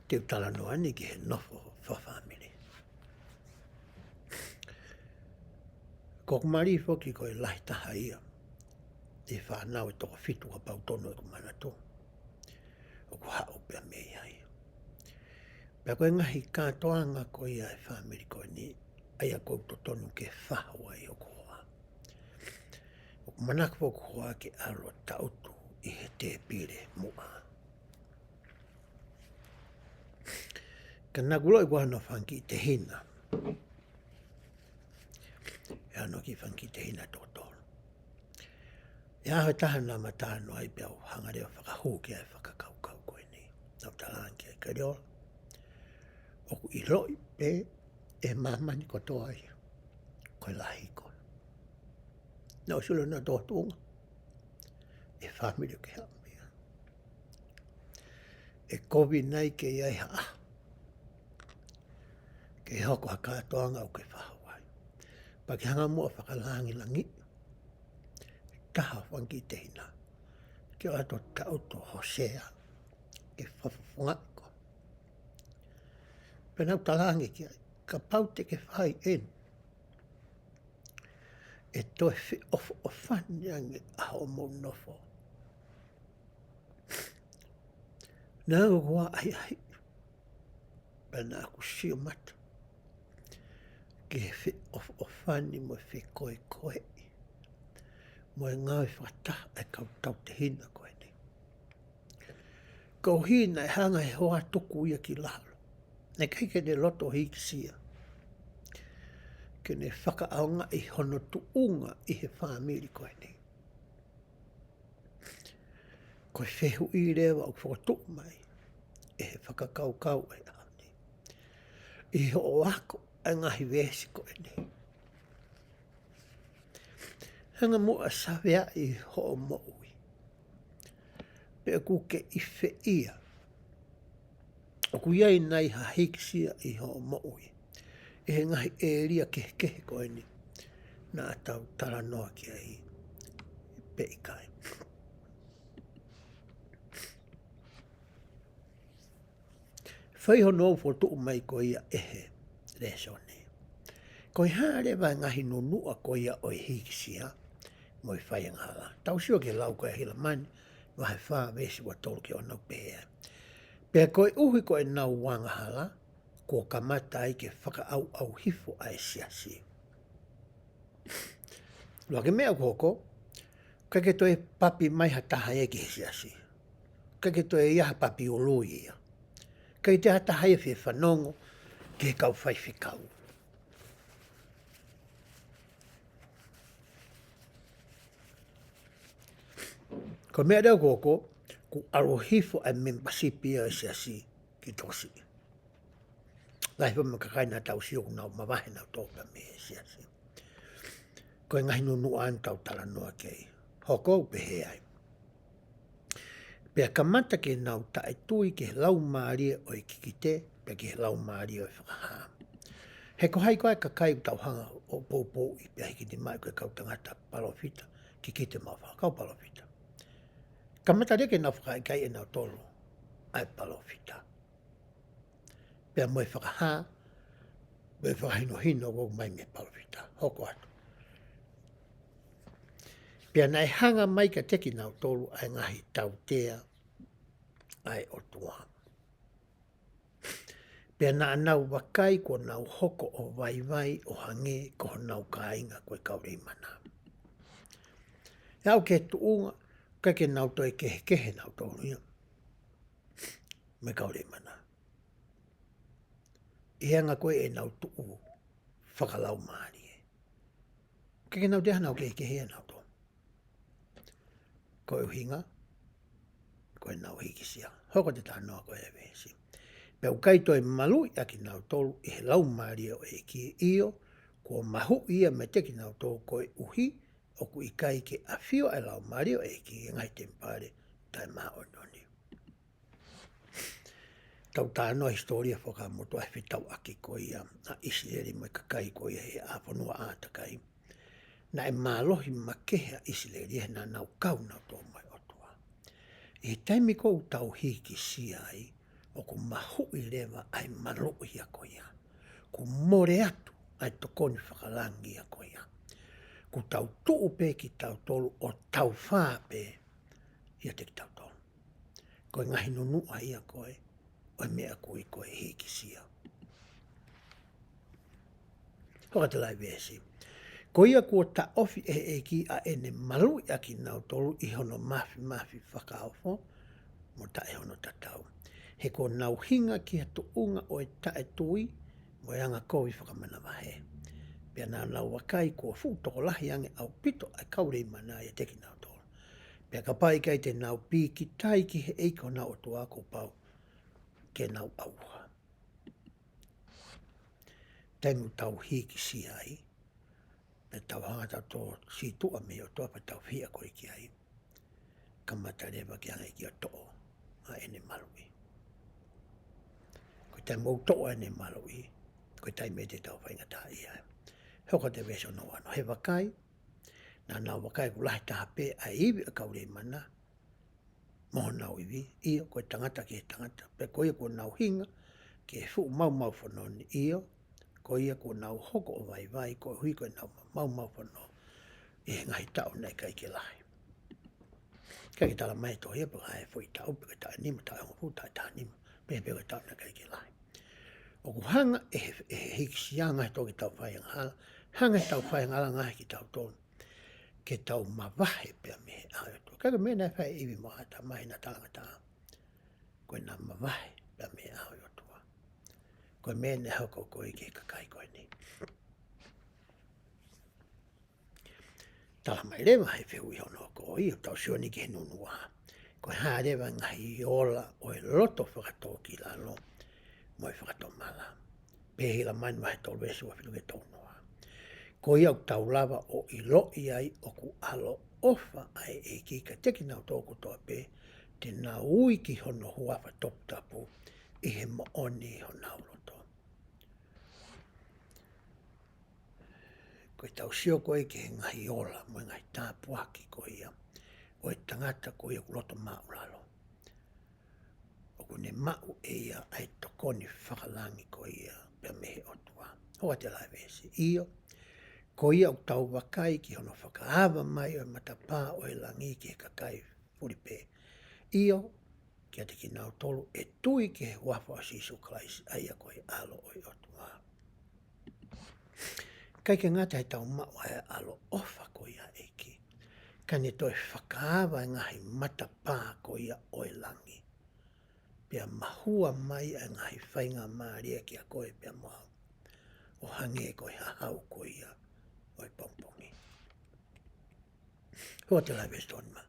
Teu tala noa ni ki he nofo whawhamiri. Ko kumari foki ko e lahi taha ia. E whanau e toko fitu ka pau tono e kumana tō. O ku hao pia me iai. Pea koe ngahi kātoanga ko ia e whamiri ko ni. Aia kou to tonu ke whahua i o koa. O kumanaka po koa ke alo tautu i he te pire mua. Ka nagulo i kua no whanki te hina. E ano ki whanki te hina tōtoro. E aho tahana matano ai pia o hangareo whakahuki ai whakakaukau koe ni. Nau talangi ai kariola. O ku i roi pe e mamani kotoa ai. Koe lahi koe. Nau sulo na tōtunga. E whamiri ke hamia. E kovi nei ke iai haa. Ke hoko hakatoanga o ke whahawai. Pa ke hanga mua whakalangi langi. Taha whanki te hina. Ke o ato tauto hosea. Ke whafafunga ko. Penau talangi ki ai. Ka paute ke whai en. E toi whi of whanyangi aho mo nofo. Nā kua ai ai. Pena aku sio mata. Ke whi of whani mo whi koe koe. Mo e ngāi whata e kau tau te hina koe ni. Kau hina e hanga he hoa tuku ia ki lalo. Ne kai ke ne loto hiki sia. Ke ne whakaaonga i hono tuunga i he whamiri koe ni. Koe whehu i rewa o whakatuk mai. E he whakakaukau e ani. I ho o ako e ngahi wesi koe ni. Hanga mua sawea i ho o moui. Pe kuke i whe ia. O ku iai nei ha hikisia i ho o moui. E he ngahi e ria kehe koe ni. Nā tau tara noa ki ai. Pe i kai. Whai ho nou fo tuu mai ko ia ehe. Reso ni. Ko i hārewa ngahi no nua ko ia o i hikisia. Mo i whai ngala. Tau sio ke lau koe hila mani. Wahe wha vesi wa tolu ki o nau pēa. Pea koe uhi koe nau wanga hala. Ko kamata ai ke whaka au hifo ai siasi. Lua ke mea koko. Kake toi papi mai hataha e ke siasi. Kake toi iaha papi o lui ia. Kei te hataha e whi whanongo. Ke kau whai whikau. Ko mea reo koko. Ku arohifo ai membership ia e siasi. Ki tosi. Lai pa makakaina tau sio nau mawahe nau tōpa me e siasi. Ko e ngahi nunu an tau tala noa kei. Hoko pehe ai. Pea kamata ke nau tae tui ke lau maaria o i kikite, pea ke lau maaria o i whakahaa. He ko hai koe ka kai tauhanga o pōpō i pia hiki ni mai koe kau tangata palofita, kikite mau whakau palofita. Kamata reke nau whakai kai e nau tolu, ai palofita. Pea moe whakahaa, moe whakahino hino o mai me palofita, hoko atu. Pea nai hanga mai ka teki nau tolu ai ngahi tau tea ai o tua. Pea na nau wakai ko nau hoko o vai vai o hange ko nau kainga koe kaurei mana. Iau ke tuunga, kai ke nau toi kehe nau tolu ia. Me kaurei mana. Ianga koe e nau tuu whakalau maari e. Kai ke nau te hanau kehe nau tolu. Koe uhinga, koe nau hikisia. Hoko te tānoa koe e vesi. Pea ukai toi malui aki nau tolu i he lau maari o e ki io, ko mahu ia me teki nau tolu koe uhi, o ku ikai ke awhio ai lau maari o e ki ngai tempare tai maa o noni. Tau tānoa historia whaka moto ai whitau aki koe ia a Israeli mai kakai koe he a whanua ātakai. Na e mālohi makehea Israeli he na nau kau nau tō mai otua. I taimi kou tau hiki si ai, o ku mahu i lewa ai malo ia koe ia. Ku more atu ai tokoni whakalangi ia koe ia. Ku tau tuu pe ki tau tolu o tau whāpe ia te ki tau tolu. Koe ngahi nunua ia koe, o mea koe koe hiki sia. Hoka te lai vesi. Ko ia kua ta ofi e ki a ene malu i aki nau tolu i hono mafi whakaofo, mo ta e hono tatau. He ko nau hinga ki ha tuunga o e tae tui, mo e anga koui whakamana wahe. Pea nā nau wakai kua fu toko lahi ange au pito ai kaurei mana e teki nau tolu. Pea ka pai kai te nau pi ki tai ki he eiko nau o tua ko pau ke nau auha. Taimu tau hiki si ai, me tau hangata tō si tua me o toa pa tau fia koe ki ai. Kamata rewa ki angai ki o tō a ene malui. Koe tai mou tō ene malui, koe tai me te tau whaingata i ai. Hoka te weso no ano. He wakai, nā nau wakai ku lahi taha pe a iwi a kaurei mana, moho nau iwi, iyo koe tangata ki he tangata, pe koe ko nau hinga, ke fu mau whanoni iyo, ko ia ko nau hoko o vai, ko hui ko nau mau whano, i he ngahi tau nei kai ke lahi. Kai ki tala mai toa ia, paka e fui tau, paka tae nima, tae hongo fu, tae tae nima, peka tau nei kai ke lahi. O ku hanga e hikisia ngahi toki tau whai ngala, hanga e tau whai ngala ngahi ki tau tonu, ke tau mawahe pia me ai o tu. Kai ka mena e whai iwi moa ta mahi na tangata, koe nā mawahe pia me ai o tu. Koe mene hoko koe ke kakai koe ni. Tala mai rewa hei whiu i hono ko i o tau sioni ke nunua. Koe hā rewa ngahi ola o e loto whakatoki lalo, mo e whakato mala. Pehila manu hai tau resu a whilu ke tau noa. Ko i au tau lava o i lo i ai o ku alo ofa ai e ki ka teki nau tōku toa pe, te nā ui ki hono huafa topu tapu i he mooni i honau loto. Koe tau sio koe ke he ngahi ola, mo e ngahi tāpuaki koe ia, o e tangata koe ia kuloto mau lalo. O ku ne mau e ia ai tokoni whakalangi koe ia pia mehe otua. Hoa te lai vesi. Iyo, ko ia o tau wakai ki hono whakaawa mai o e matapā o e langi ki he kakai furipe. Iyo, kia te ki nau tolu e tui ki he wafa o sisu klaisi aia koe alo o i otua. Kai ke ngata he tau mau ai alo ofa ko ia eki. Ka ne toi whakaawa ngahi matapā ko ia o e langi. Pia mahua mai a ngahi whainga maaria ki a koe pia mau. O hange koe hahau ko ia o e pongpongi. Hoa te lai bestoni ma.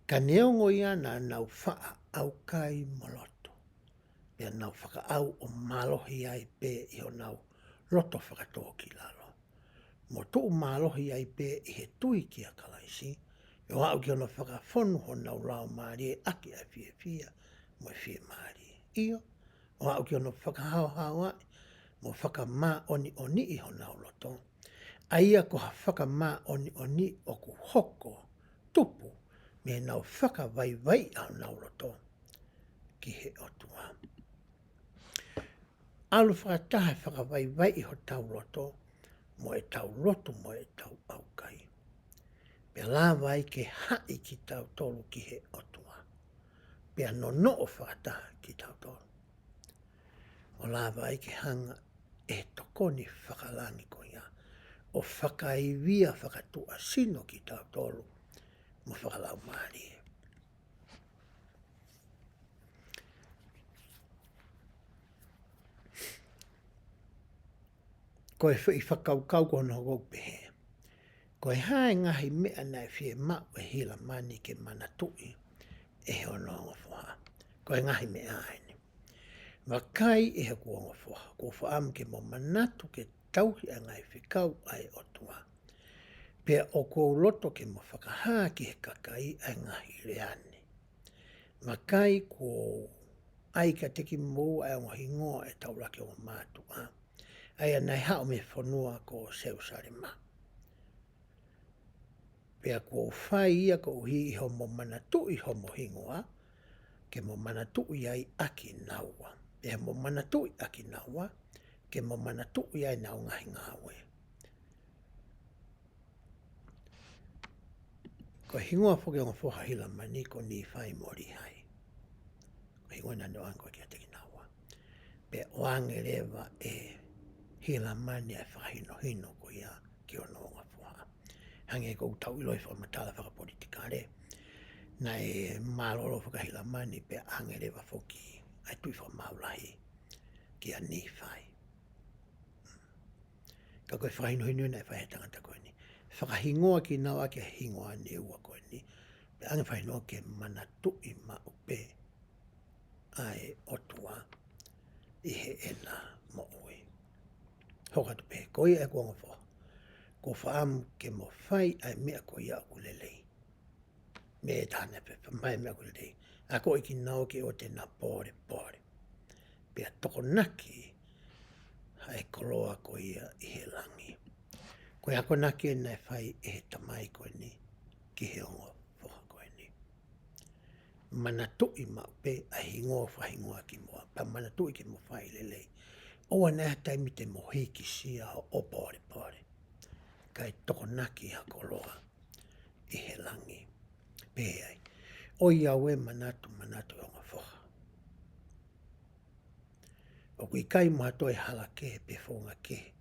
Ka neongo ia na nau whaa au kai moloto. Pia nau whaka au o malohi ai pe i o nau loto whakatoki lalo. Mo tuu malohi ai pe i he tui ki a kalaisi, O au ki ona whakawhonu hona o lao maari e aki a fia mo e fia maari. Iyo, o au ki ona whakahao hao ai, mo whakamā oni I hona o loto. Aia ko ha whakamā oni o ku hoko, tupu, me nau whakawai au nau loto ki he otua. Alu whakataha whakawai I ho tau loto, mo e tau loto mo e tau aukai. Pea lawa ai ke hai ki tau tolu ki he otua. Pea no o whakataha ki tau tolu. O lawa ai ke hanga e tokoni whakalangi ko ia. O whakaiwia whakatua sino ki tau tolu mo whakalau maari. Ko e whakaukau ko no go pehe. Ko e hae ngahi mea nei whie mau e hila mani ke mana tui e he ono ngofoha. Ko e ngahi mea aini. Wakai e he kua ngofoha. Ko whaam ke mo manatu ke tauhi a ngai whikau ai otua. Pea o ko loto ke mo whakahaa ki he kakai ai ngahi reane. Wakai ko ai ka teki mou ai ngahi ngoa e tauraki o mātua. Ai anai hao me whanua ko Seusarima. Pea ko whai ia ko uhi I ho mo manatu I ho mo hingoa, ke mo manatu I ai aki naua. Pea mo manatu I aki naua, ke mo manatu I ai nau ngahi ngawe. Ko hingoa whoke o whoha hila mani ko ni whai mori hai. Ko hingoa nando anko ki a teki naua. Pea oange lewa e hila mani ai whahino hino ko ia ki o noonga whoha. Hange ko tau iloi whamatala whakapolitika re. Na e malolo whakahila mani pe angere wa whoki ai tui whamaulahi ki a ni whai. Ka koe whahino hinu nei whahetangata koe ni. Whakahingoa ki nau ake hingoa ni ua koe ni. Pe ange whahinoa ke mana tui ma upe ai otua I he ena mo ui. Hokatu pe koe e kuonga whoha. Ko whaam ke mo whai ai mea ko ia ulelei. Me e tāne pe mai mea ulelei. A ko iki nao ke o te na pore. Pea toko naki hae koloa ko ia I he langi. Ko ia ko naki e nei whai e he tamai koe ni ki he ongo whoha koe ni. Mana tui ma pe a hingoa whahingoa ki mua. Pa mana tui ki mo whai lelei. Oa nea taimi te mo hiki sia o pore. Kai toko naki ha koloa I he langi. Pe ai. O ia we manatu onga whoha. O kui kai maha toi hala ke pe whonga ke.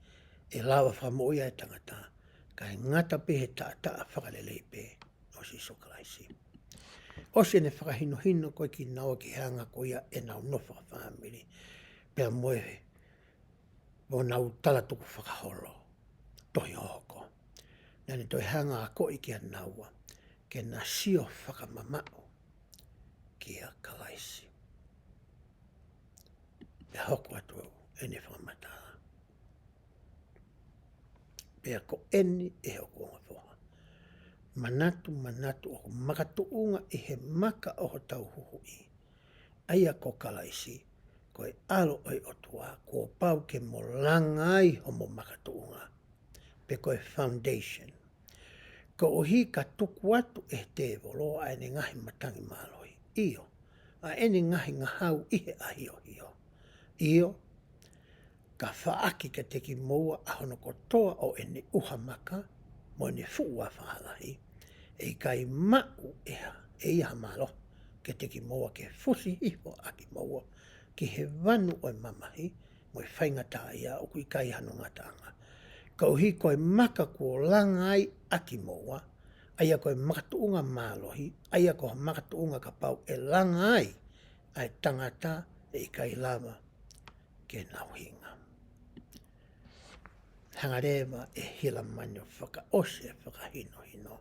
E lawa whamoia e tangata. Kai ngata pe he taa whakalelei pe. O si sokalaisi. O se ne whakahino koe ki nawa ki hanga ko ia e nau nofa whamiri. Pea moe mo nau tala tuku whakaholo. Tohi hoko. Nani toi hanga a koi ki a naua. Ke na sio whakamamau ki a kalaisi. Pea hoko atu ene whakamatala. Pea ko eni e hoko onga whoha. Manatu o makatuunga I he maka o tau huhui. Aia ko kalaisi. Ko e alo oi otua. Ko pau ke mo langai homo makatuunga. Pe ko e foundation. Ko uhi ka tuku atu e te volo a ene ngahi matangi maloi. Iyo. A ene ngahi ngahau ihe ahio hio. Iyo. Ka whaaki ka teki moua a hono kotoa o ene uha maka. Mo ene fuua whahalahi. E kai mau eha. E iha malo. Ke teki moua ke fusi hiho aki moua. Ki he vanu o mamahi. Mo e whaingata ia o kui kai hano ngatanga. Ka uhi koe maka kua langai aki moua, aia koe makatuunga mālohi, aia koe makatuunga ka pau e langai ai tangata e ikai lava ke nauhinga. Hangarewa e hila mani o whaka ose whaka hino.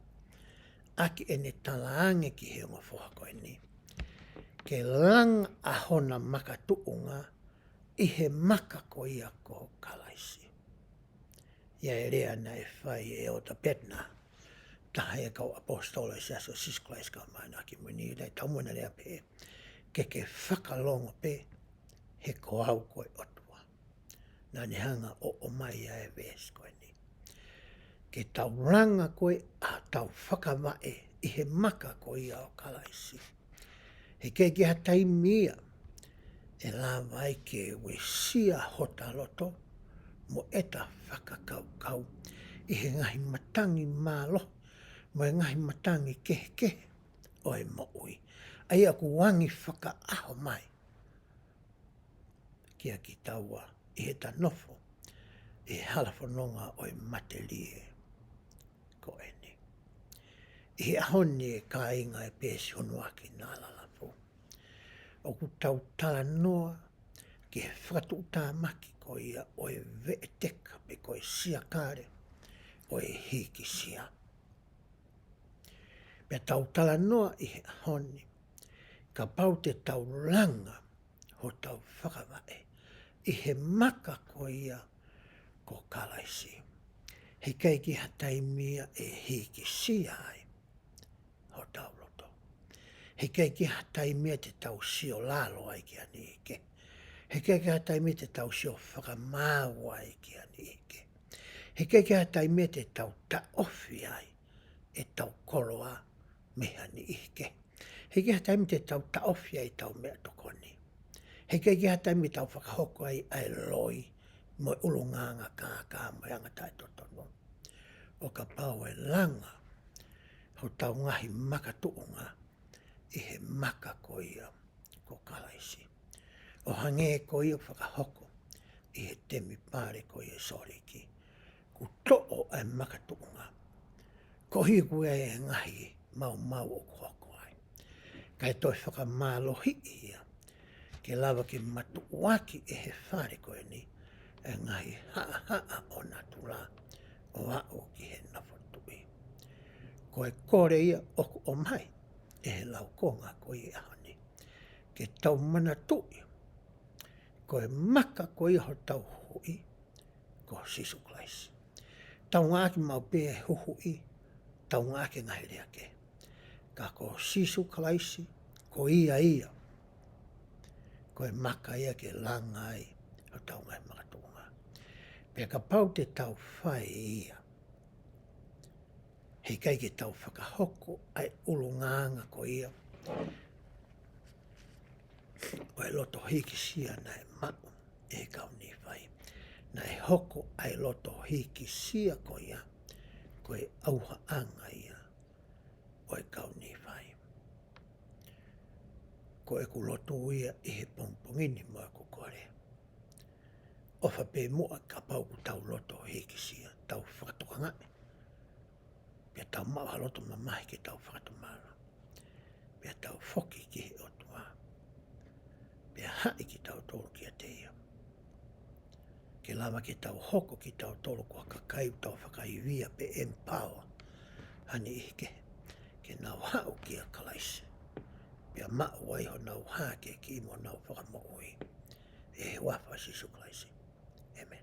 Aki ene talaange ki he onga whoha koe ni. Ke lang ahona makatuunga I he maka ko ia ko kalaisi. Ia e rea na e whai e o ta petna. tahan kau apostoles ja so siskolaiska mainakin mo ni dai taumona le pe ke whakalongo pe he ko au koe otua. Nā ni hanga o mai a e ves koe ni. Ke tauranga koe a tau whakawae i he maka koe ia o kalaisi. He ke hatai mia e la vai ke we sia hota loto mo eta whakakau i he ngahi matangi malo mo e ngahi matangi ke o e moui. Ai aku wangi whaka aho mai. Kia ki taua i he tanofo i halafononga o e matelie ko e ni. I he ahoni e ka inga e pēsi honuaki nā lalafo. O ku tau tala noa ki he whakatu uta maki ko ia o e vee teka pe ko e sia kare o e hiki sia. Pea tau tala noa i he ahoni ka pau te tau langa ho tau whakawae i he maka ko ia ko kalaisi. He keiki hatai mia e hiki sia ai ho tau loto. He keiki hatai mia te tau sio lalo ai ki ani ike. He keiki hatai mia te tau sio whakamāu ai ki ani ike. He keiki hatai mia te tau taofi ai e tau koloa meha ni ike. He keiki hatai mia te tau taofi ai tau mea tokoni. He keiki hatai mia tau whakahoko ai ai loi mo ulunganga kā mo anga tai totono. O ka pau e langa ho tau ngahi makatuunga i he maka ko ia ko kalaisi. O hange ko ia whakahoko i he temi pare ko ia soriki. Ku to'o ai makatuunga. Ko hiku e ngahi mau o hoko ai. Kai toi whakamālohi ia ke lava ki matuaki e he whare ko e ni e ngahi haa o natula o ao ki he nawhatui. Ko e kore ia o mai e he laukonga ko i ahoni. Ke tau mana tui ko e maka ko i ho tau hui ko Sisu Klaisi. Tau ngāki mau pē e huhui tau ngāki ngahi rea ke. Ka ko Sisu Klaisi ko ia ko e maka ia ke langa ai o tau ngai makatunga. Pea ka pau te tau whai ia. Hei kai ke tau whakahoko ai ulunganga ko ia. O e loto hiki sia na e mau e kau ni whai. Na e hoko ai loto hiki sia ko ia. Ko e auha anga ia. O e kau ni whai. Ko e ku loto ia i he pongpongini mo e kukore. O whapē mua ka pau ku tau loto hiki sia. Tau whakatokangai. Pea tau maha loto mamahi ke tau whakatomara. Pea tau whoki ki he otua. Pea hai ki tau tolu ki a te ia. Ke lama ki tau hoko ki tau tolu kua kakai tau whakaiwia pe empower. Hani ike. Ke nau hau ki a kalaisi. Pea mau ai ho nau hake ki mo nau whakamoui. E wafa Sisu Klaisi. Amen.